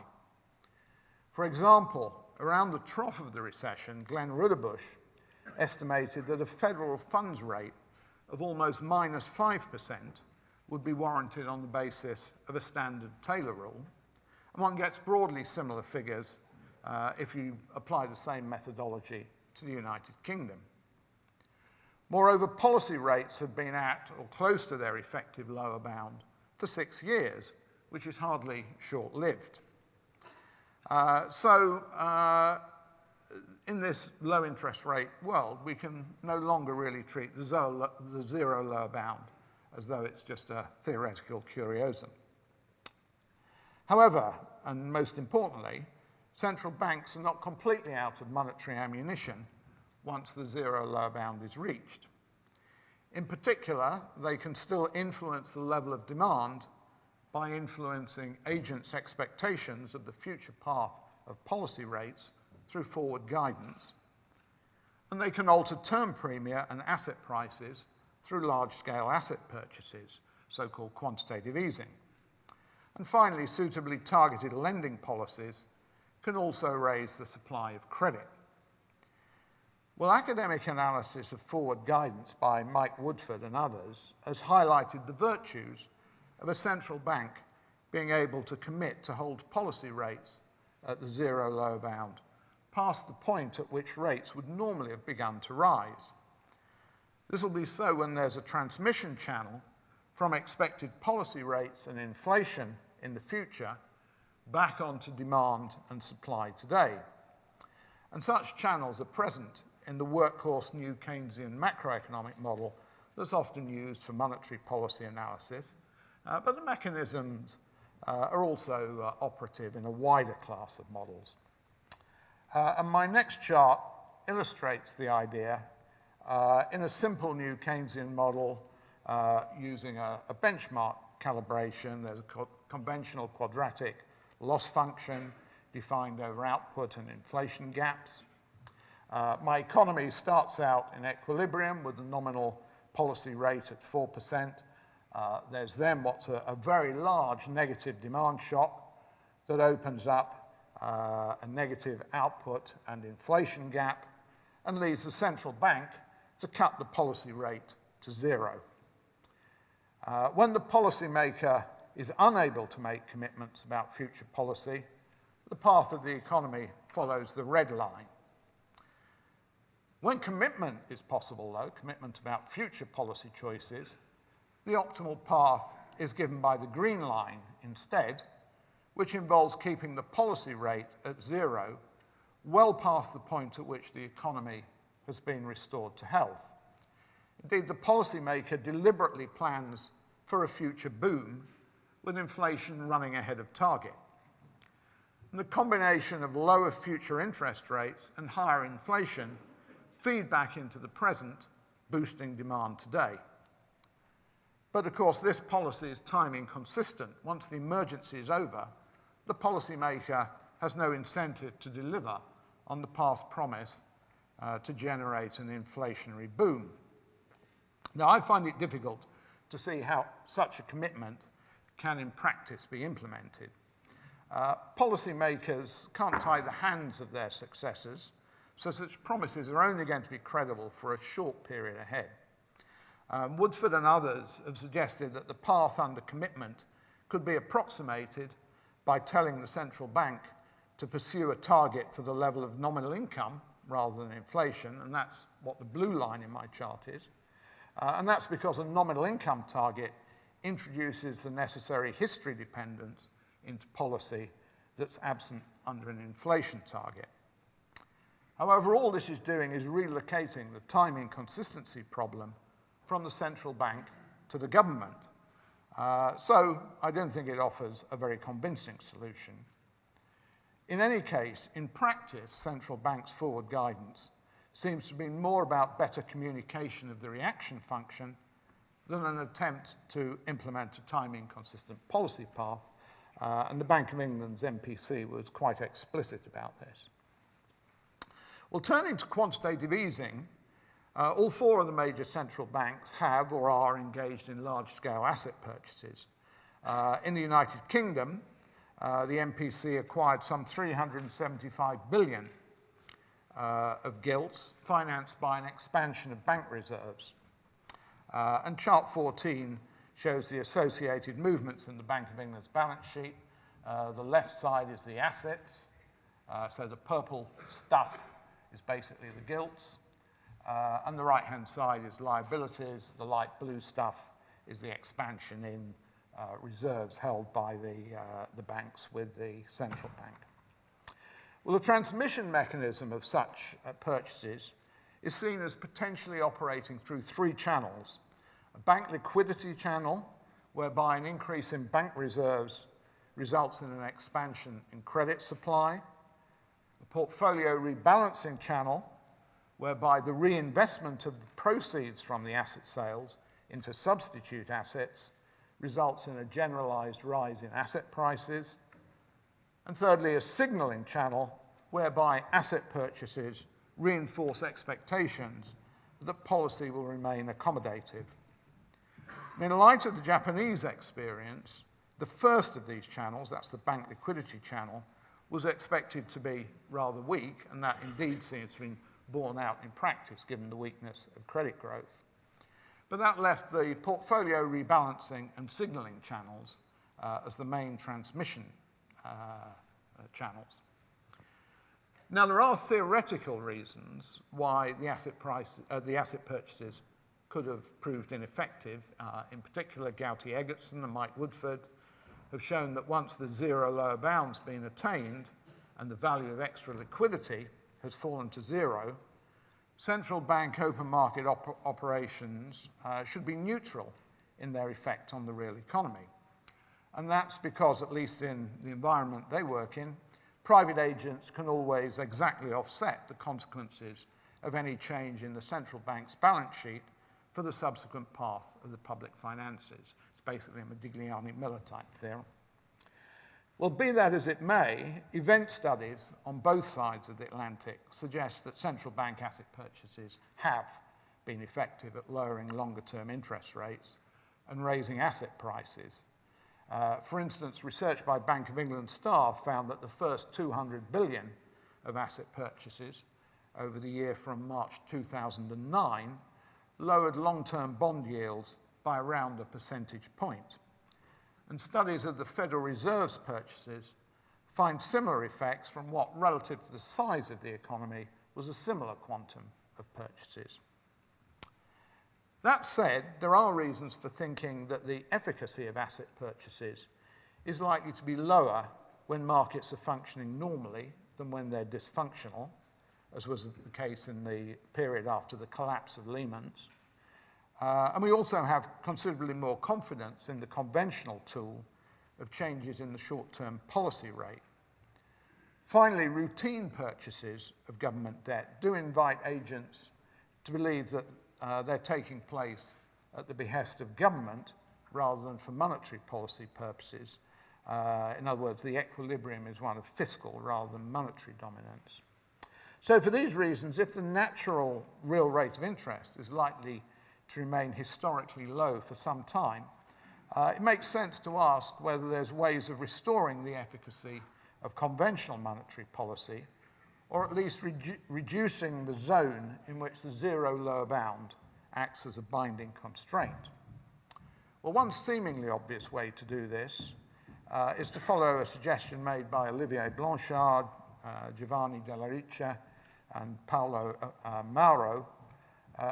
For example, around the trough of the recession, Glenn Rudderbush estimated that a federal funds rate of almost minus 5% would be warranted on the basis of a standard Taylor rule. And one gets broadly similar figures if you apply the same methodology to the United Kingdom. Moreover, policy rates have been at or close to their effective lower bound for 6 years, which is hardly short-lived. In this low interest rate world, we can no longer really treat the zero lower bound as though it's just a theoretical curiosum. However, and most importantly, central banks are not completely out of monetary ammunition once the zero lower bound is reached. In particular, they can still influence the level of demand by influencing agents' expectations of the future path of policy rates through forward guidance. And they can alter term premia and asset prices through large-scale asset purchases, so-called quantitative easing. And finally, suitably targeted lending policies can also raise the supply of credit. Well, academic analysis of forward guidance by Mike Woodford and others has highlighted the virtues of a central bank being able to commit to hold policy rates at the zero lower bound, past the point at which rates would normally have begun to rise. This will be so when there's a transmission channel from expected policy rates and inflation in the future back onto demand and supply today. And such channels are present in the workhorse new Keynesian macroeconomic model that's often used for monetary policy analysis, but the mechanisms are also operative in a wider class of models. And my next chart illustrates the idea in a simple new Keynesian model using a benchmark calibration. There's a conventional quadratic loss function defined over output and inflation gaps. My economy starts out in equilibrium with the nominal policy rate at 4%. There's then what's a very large negative demand shock that opens up a negative output and inflation gap and leads the central bank to cut the policy rate to 0. When the policymaker is unable to make commitments about future policy, the path of the economy follows the red line. When commitment is possible, though, commitment about future policy choices, the optimal path is given by the green line instead, which involves keeping the policy rate at 0, well past the point at which the economy has been restored to health. Indeed, the policymaker deliberately plans for a future boom with inflation running ahead of target. And the combination of lower future interest rates and higher inflation feed back into the present, boosting demand today. But of course, this policy is time inconsistent. Once the emergency is over, the policymaker has no incentive to deliver on the past promise to generate an inflationary boom. Now, I find it difficult to see how such a commitment can in practice be implemented. Policymakers can't tie the hands of their successors, so such promises are only going to be credible for a short period ahead. Woodford and others have suggested that the path under commitment could be approximated by telling the central bank to pursue a target for the level of nominal income rather than inflation, and that's what the blue line in my chart is. And that's because a nominal income target introduces the necessary history dependence into policy that's absent under an inflation target. However, all this is doing is relocating the time inconsistency problem from the central bank to the government. So I don't think it offers a very convincing solution. In any case, in practice, central banks' forward guidance seems to be more about better communication of the reaction function than an attempt to implement a time inconsistent policy path. And the Bank of England's MPC was quite explicit about this. Well, turning to quantitative easing, all four of the major central banks have or are engaged in large-scale asset purchases. In the United Kingdom, the MPC acquired some 375 billion of gilts, financed by an expansion of bank reserves. And chart 14 shows the associated movements in the Bank of England's balance sheet. The left side is the assets, so the purple stuff is basically the gilts, and the right-hand side is liabilities. The light blue stuff is the expansion in reserves held by the banks with the central bank. Well, the transmission mechanism of such purchases is seen as potentially operating through three channels. A bank liquidity channel, whereby an increase in bank reserves results in an expansion in credit supply. A portfolio rebalancing channel, whereby the reinvestment of the proceeds from the asset sales into substitute assets results in a generalized rise in asset prices. And thirdly, a signaling channel, whereby asset purchases reinforce expectations that policy will remain accommodative. In light of the Japanese experience, the first of these channels, that's the bank liquidity channel, was expected to be rather weak, and that indeed seems to be borne out in practice given the weakness of credit growth. But that left the portfolio rebalancing and signaling channels as the main transmission channels. Now, there are theoretical reasons why the asset purchases could have proved ineffective. In particular, Gouty-Egerton and Mike Woodford have shown that once the zero lower bound's been attained and the value of extra liquidity has fallen to zero, central bank open market operations should be neutral in their effect on the real economy. And that's because, at least in the environment they work in, private agents can always exactly offset the consequences of any change in the central bank's balance sheet for the subsequent path of the public finances. It's basically a Modigliani-Miller type theorem. Well, be that as it may, event studies on both sides of the Atlantic suggest that central bank asset purchases have been effective at lowering longer-term interest rates and raising asset prices. For instance, research by Bank of England staff found that the first 200 billion of asset purchases over the year from March 2009 lowered long-term bond yields by around a percentage point. And studies of the Federal Reserve's purchases find similar effects from what, relative to the size of the economy, was a similar quantum of purchases. That said, there are reasons for thinking that the efficacy of asset purchases is likely to be lower when markets are functioning normally than when they're dysfunctional, as was the case in the period after the collapse of Lehman's. And we also have considerably more confidence in the conventional tool of changes in the short-term policy rate. Finally, routine purchases of government debt do invite agents to believe that they're taking place at the behest of government rather than for monetary policy purposes. In other words, the equilibrium is one of fiscal rather than monetary dominance. So for these reasons, if the natural real rate of interest is likely to remain historically low for some time, it makes sense to ask whether there's ways of restoring the efficacy of conventional monetary policy, or at least reducing the zone in which the zero lower bound acts as a binding constraint. Well, one seemingly obvious way to do this is to follow a suggestion made by Olivier Blanchard, Giovanni Della Riccia, and Paolo Mauro,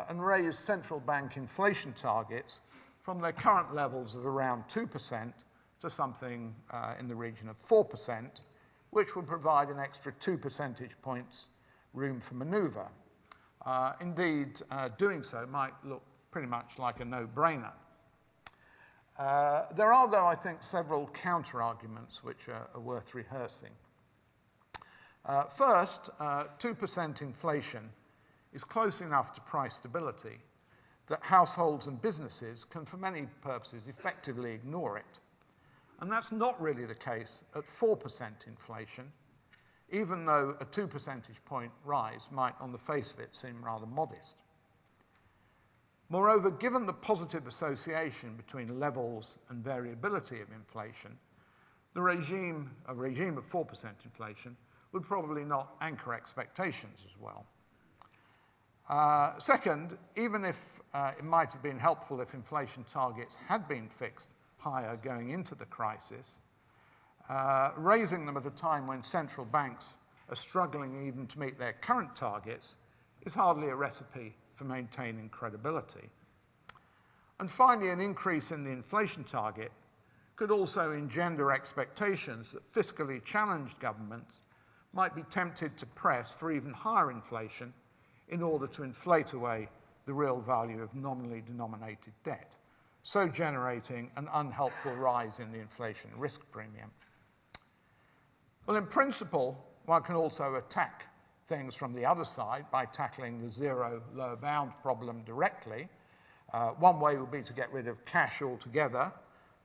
and raise central bank inflation targets from their current levels of around 2% to something in the region of 4%, which would provide an extra 2 percentage points room for maneuver. Indeed, doing so might look pretty much like a no-brainer. There are, though, I think, several counter-arguments which are worth rehearsing. First, 2% inflation is close enough to price stability that households and businesses can, for many purposes, effectively ignore it. And that's not really the case at 4% inflation, even though a 2 percentage point rise might, on the face of it, seem rather modest. Moreover, given the positive association between levels and variability of inflation, a regime of 4% inflation would probably not anchor expectations as well. Second, even if it might have been helpful if inflation targets had been fixed higher going into the crisis, raising them at a time when central banks are struggling even to meet their current targets is hardly a recipe for maintaining credibility. And finally, an increase in the inflation target could also engender expectations that fiscally challenged governments might be tempted to press for even higher inflation in order to inflate away the real value of nominally denominated debt, so generating an unhelpful rise in the inflation risk premium. Well, in principle, one can also attack things from the other side by tackling the zero lower bound problem directly. One way would be to get rid of cash altogether,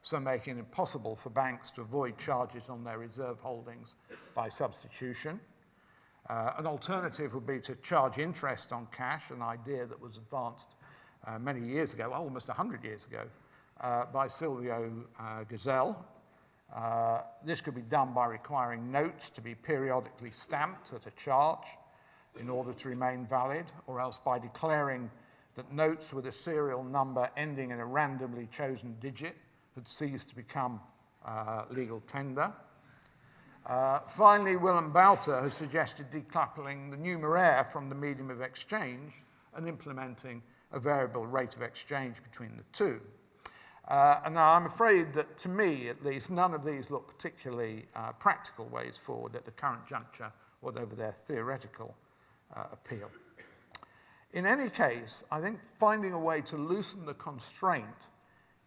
so making it impossible for banks to avoid charges on their reserve holdings by substitution. An alternative would be to charge interest on cash, an idea that was advanced many years ago, almost 100 years ago, by Silvio Gesell. This could be done by requiring notes to be periodically stamped at a charge in order to remain valid, or else by declaring that notes with a serial number ending in a randomly chosen digit had ceased to become legal tender. Finally, Willem Bouter has suggested decoupling the numeraire from the medium of exchange and implementing a variable rate of exchange between the two. And now I'm afraid that, to me at least, none of these look particularly practical ways forward at the current juncture, whatever their theoretical appeal. In any case, I think finding a way to loosen the constraint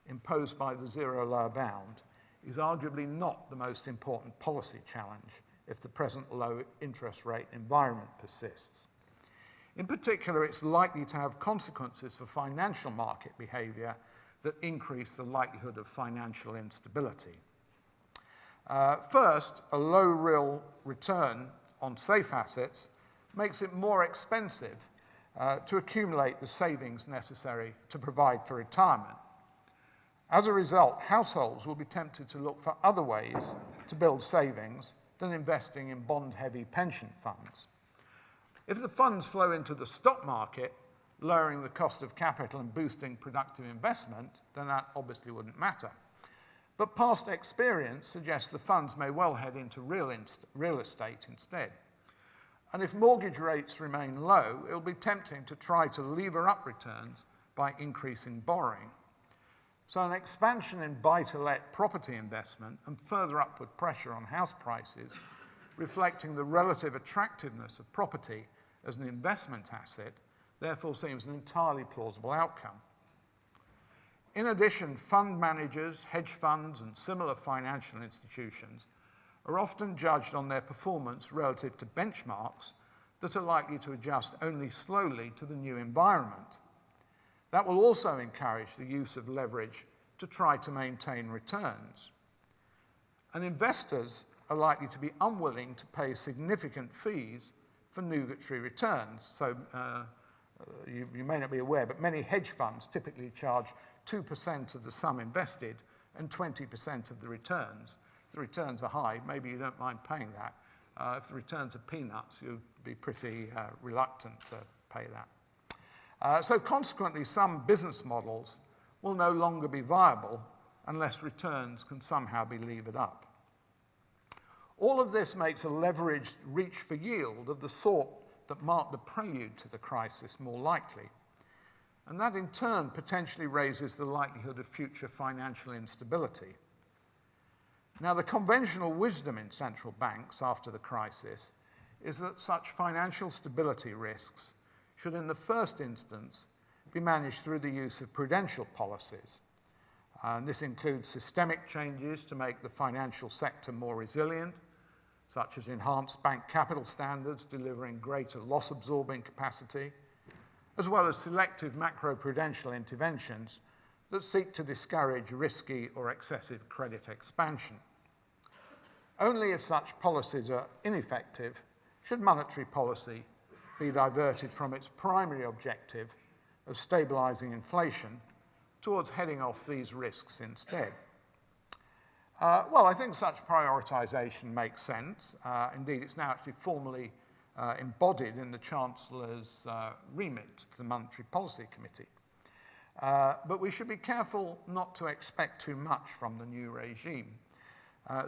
imposed by the zero lower bound is arguably not the most important policy challenge if the present low interest rate environment persists. In particular, it's likely to have consequences for financial market behavior that increase the likelihood of financial instability. First, a low real return on safe assets makes it more expensive to accumulate the savings necessary to provide for retirement. As a result, households will be tempted to look for other ways to build savings than investing in bond-heavy pension funds. If the funds flow into the stock market, lowering the cost of capital and boosting productive investment, then that obviously wouldn't matter. But past experience suggests the funds may well head into real estate instead. And if mortgage rates remain low, it will be tempting to try to lever up returns by increasing borrowing. So an expansion in buy-to-let property investment and further upward pressure on house prices, reflecting the relative attractiveness of property as an investment asset, therefore seems an entirely plausible outcome. In addition, fund managers, hedge funds, and similar financial institutions are often judged on their performance relative to benchmarks that are likely to adjust only slowly to the new environment. That will also encourage the use of leverage to try to maintain returns. And investors are likely to be unwilling to pay significant fees for nugatory returns. So you may not be aware, but many hedge funds typically charge 2% of the sum invested and 20% of the returns. If the returns are high, maybe you don't mind paying that. If the returns are peanuts, you'd be pretty reluctant to pay that. So consequently, some business models will no longer be viable unless returns can somehow be levered up. All of this makes a leveraged reach for yield of the sort that marked the prelude to the crisis more likely. And that in turn potentially raises the likelihood of future financial instability. Now, the conventional wisdom in central banks after the crisis is that such financial stability risks should in the first instance be managed through the use of prudential policies. And this includes systemic changes to make the financial sector more resilient, such as enhanced bank capital standards delivering greater loss-absorbing capacity, as well as selective macro-prudential interventions that seek to discourage risky or excessive credit expansion. Only if such policies are ineffective should monetary policy be diverted from its primary objective of stabilizing inflation towards heading off these risks instead. Well, I think such prioritization makes sense. Indeed, it's now actually formally embodied in the Chancellor's remit to the Monetary Policy Committee. But we should be careful not to expect too much from the new regime.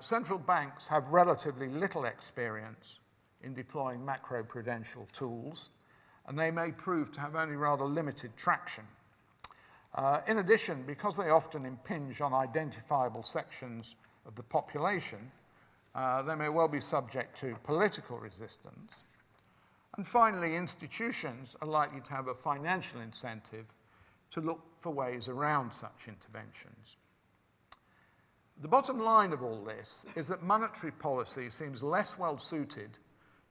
Central banks have relatively little experience in deploying macro-prudential tools, and they may prove to have only rather limited traction. In addition, because they often impinge on identifiable sections of the population, they may well be subject to political resistance. And finally, institutions are likely to have a financial incentive to look for ways around such interventions. The bottom line of all this is that monetary policy seems less well suited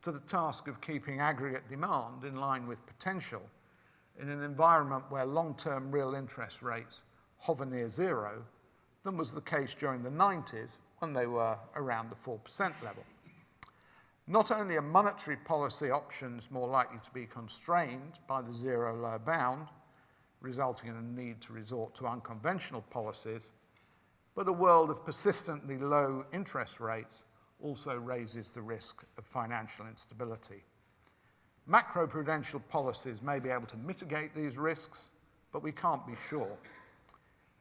to the task of keeping aggregate demand in line with potential in an environment where long-term real interest rates hover near zero than was the case during the 90s when they were around the 4% level. Not only are monetary policy options more likely to be constrained by the zero lower bound, resulting in a need to resort to unconventional policies, but a world of persistently low interest rates also raises the risk of financial instability. Macroprudential policies may be able to mitigate these risks, but we can't be sure.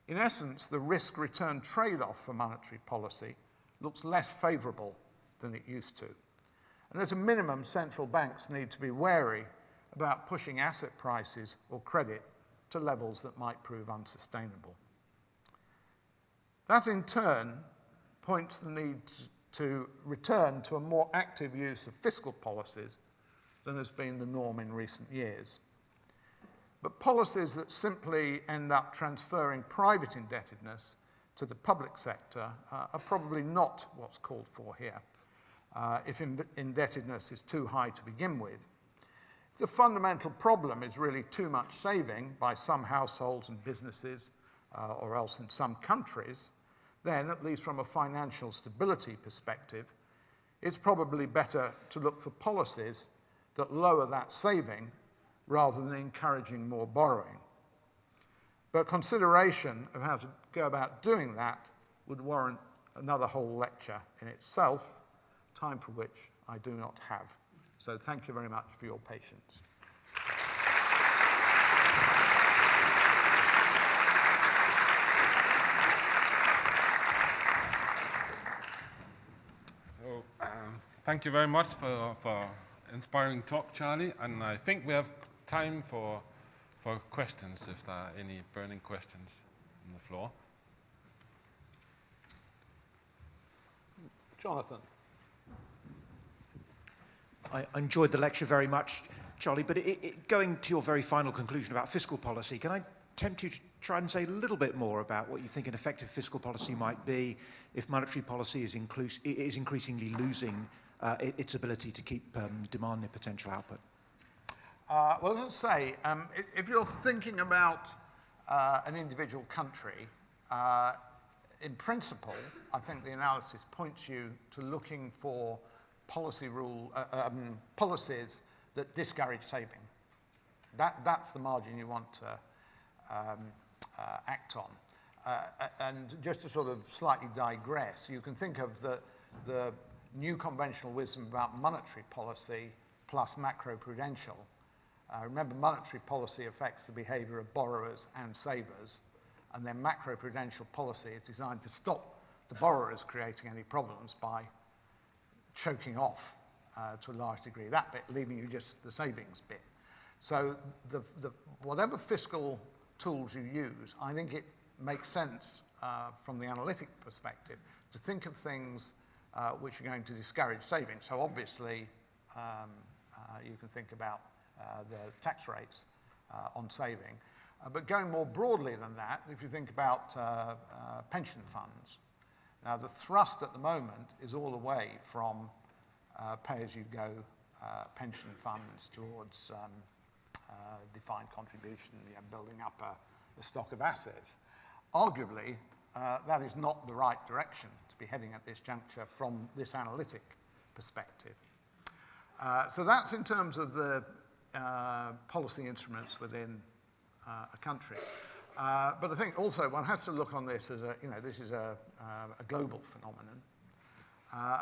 In essence, the risk-return trade-off for monetary policy looks less favorable than it used to. And at a minimum, central banks need to be wary about pushing asset prices or credit to levels that might prove unsustainable. That in turn points the need to return to a more active use of fiscal policies than has been the norm in recent years. But policies that simply end up transferring private indebtedness to the public sector are probably not what's called for here, if indebtedness is too high to begin with. The fundamental problem is really too much saving by some households and businesses, or else in some countries, then, at least from a financial stability perspective, it's probably better to look for policies that lower that saving rather than encouraging more borrowing. But consideration of how to go about doing that would warrant another whole lecture in itself, time for which I do not have. So thank you very much for your patience. Thank you very much for inspiring talk, Charlie. And I think we have time for questions, if there are any burning questions on the floor. Jonathan. I enjoyed the lecture very much, Charlie, but going to your very final conclusion about fiscal policy, can I tempt you to try and say a little bit more about what you think an effective fiscal policy might be if monetary policy is increasingly losing its ability to keep demand near potential output? Well, as I say, if you're thinking about an individual country, in principle, I think the analysis points you to looking for policies that discourage saving. That's the margin you want to act on. And just to sort of slightly digress, you can think of the new conventional wisdom about monetary policy plus macroprudential. Remember, monetary policy affects the behavior of borrowers and savers, and then macroprudential policy is designed to stop the borrowers creating any problems by choking off to a large degree that bit, leaving you just the savings bit. So whatever fiscal tools you use, I think it makes sense from the analytic perspective to think of things which are going to discourage saving. So obviously, you can think about the tax rates on saving. But going more broadly than that, if you think about pension funds, now the thrust at the moment is all away from pay-as-you-go pension funds towards defined contribution, building up a stock of assets. Arguably, that is not the right direction to be heading at this juncture from this analytic perspective. So that's in terms of the policy instruments within a country. But I think also one has to look on this as this is a global phenomenon.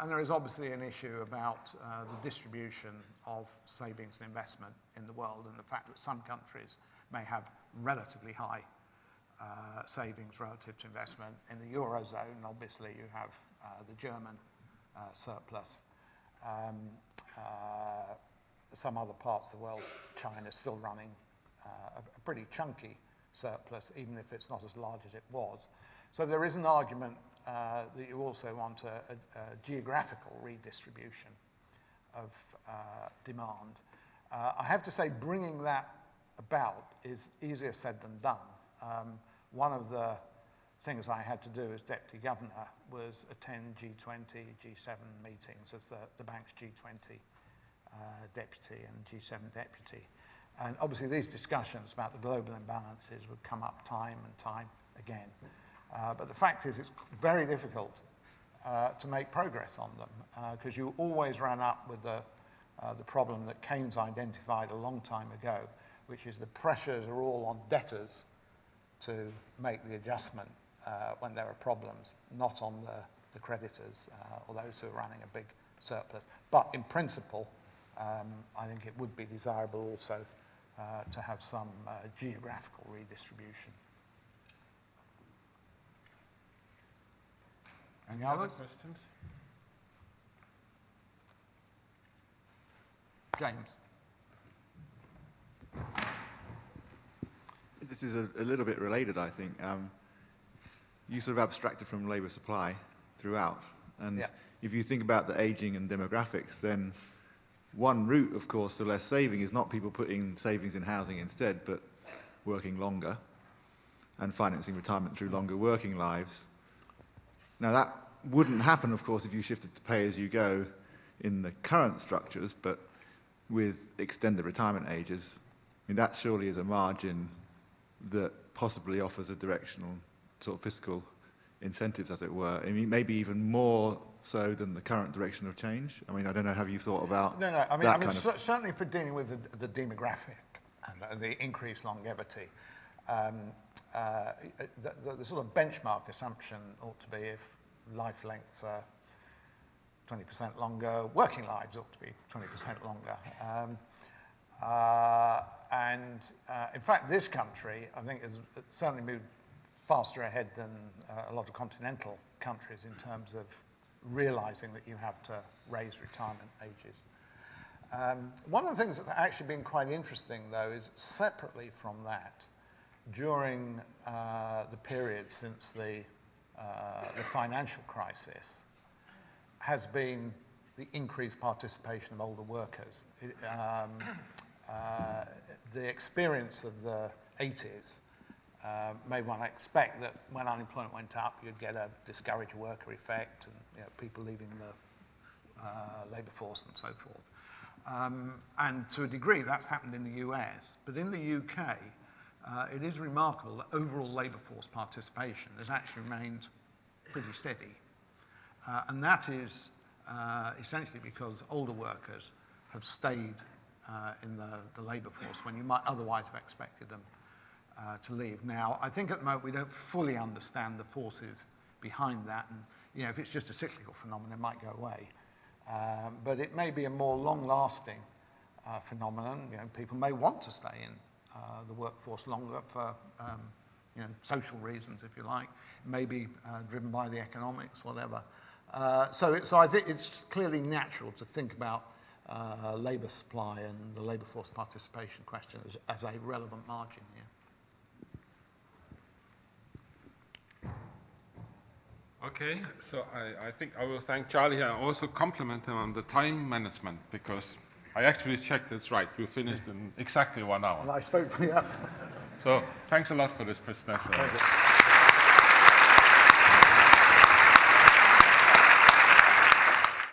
And there is obviously an issue about the distribution of savings and investment in the world, and the fact that some countries may have relatively high savings relative to investment. In the Eurozone, obviously, you have the German surplus. Some other parts of the world, China is still running a pretty chunky surplus, even if it's not as large as it was. So there is an argument that you also want a geographical redistribution of demand. I have to say, bringing that about is easier said than done. One of the things I had to do as deputy governor was attend G20, G7 meetings as the bank's G20 deputy and G7 deputy. And obviously these discussions about the global imbalances would come up time and time again. But the fact is it's very difficult to make progress on them because you always run up with the problem that Keynes identified a long time ago, which is the pressures are all on debtors to make the adjustment when there are problems, not on the creditors or those who are running a big surplus. But in principle, I think it would be desirable also to have some geographical redistribution. Any others? Questions? James. This is a little bit related, I think. You sort of abstracted from labour supply throughout. And yeah. If you think about the ageing and demographics, then one route, of course, to less saving is not people putting savings in housing instead, but working longer and financing retirement through longer working lives. Now, that wouldn't happen, of course, if you shifted to pay-as-you-go in the current structures, but with extended retirement ages, I mean, that surely is a margin that possibly offers a directional sort of fiscal incentives, as it were. I mean, maybe even more so than the current direction of change. I mean, I don't know, have you thought about No, I mean, that kind of... certainly for dealing with the demographic and the increased longevity, the sort of benchmark assumption ought to be if life lengths are 20% longer, working lives ought to be 20% longer. In fact, this country, I think, has certainly moved faster ahead than a lot of continental countries in terms of realizing that you have to raise retirement ages. One of the things that's actually been quite interesting, though, is separately from that, during the period since the financial crisis, has been the increased participation of older workers. The experience of the 80s made one expect that when unemployment went up, you'd get a discouraged worker effect and people leaving the labour force and so forth. And to a degree, that's happened in the US. But in the UK, it is remarkable that overall labour force participation has actually remained pretty steady. And that is essentially because older workers have stayed in the labour force when you might otherwise have expected them to leave. Now, I think at the moment we don't fully understand the forces behind that, and if it's just a cyclical phenomenon, it might go away. But it may be a more long-lasting phenomenon. People may want to stay in the workforce longer for social reasons, if you like. It may be driven by the economics, whatever. So I think it's clearly natural to think about labour supply and the labour force participation question as a relevant margin here. Okay, so I think I will thank Charlie here and also compliment him on the time management, because I actually checked it's right. You finished in exactly 1 hour. And I spoke, yeah. So thanks a lot for this presentation. Thank you.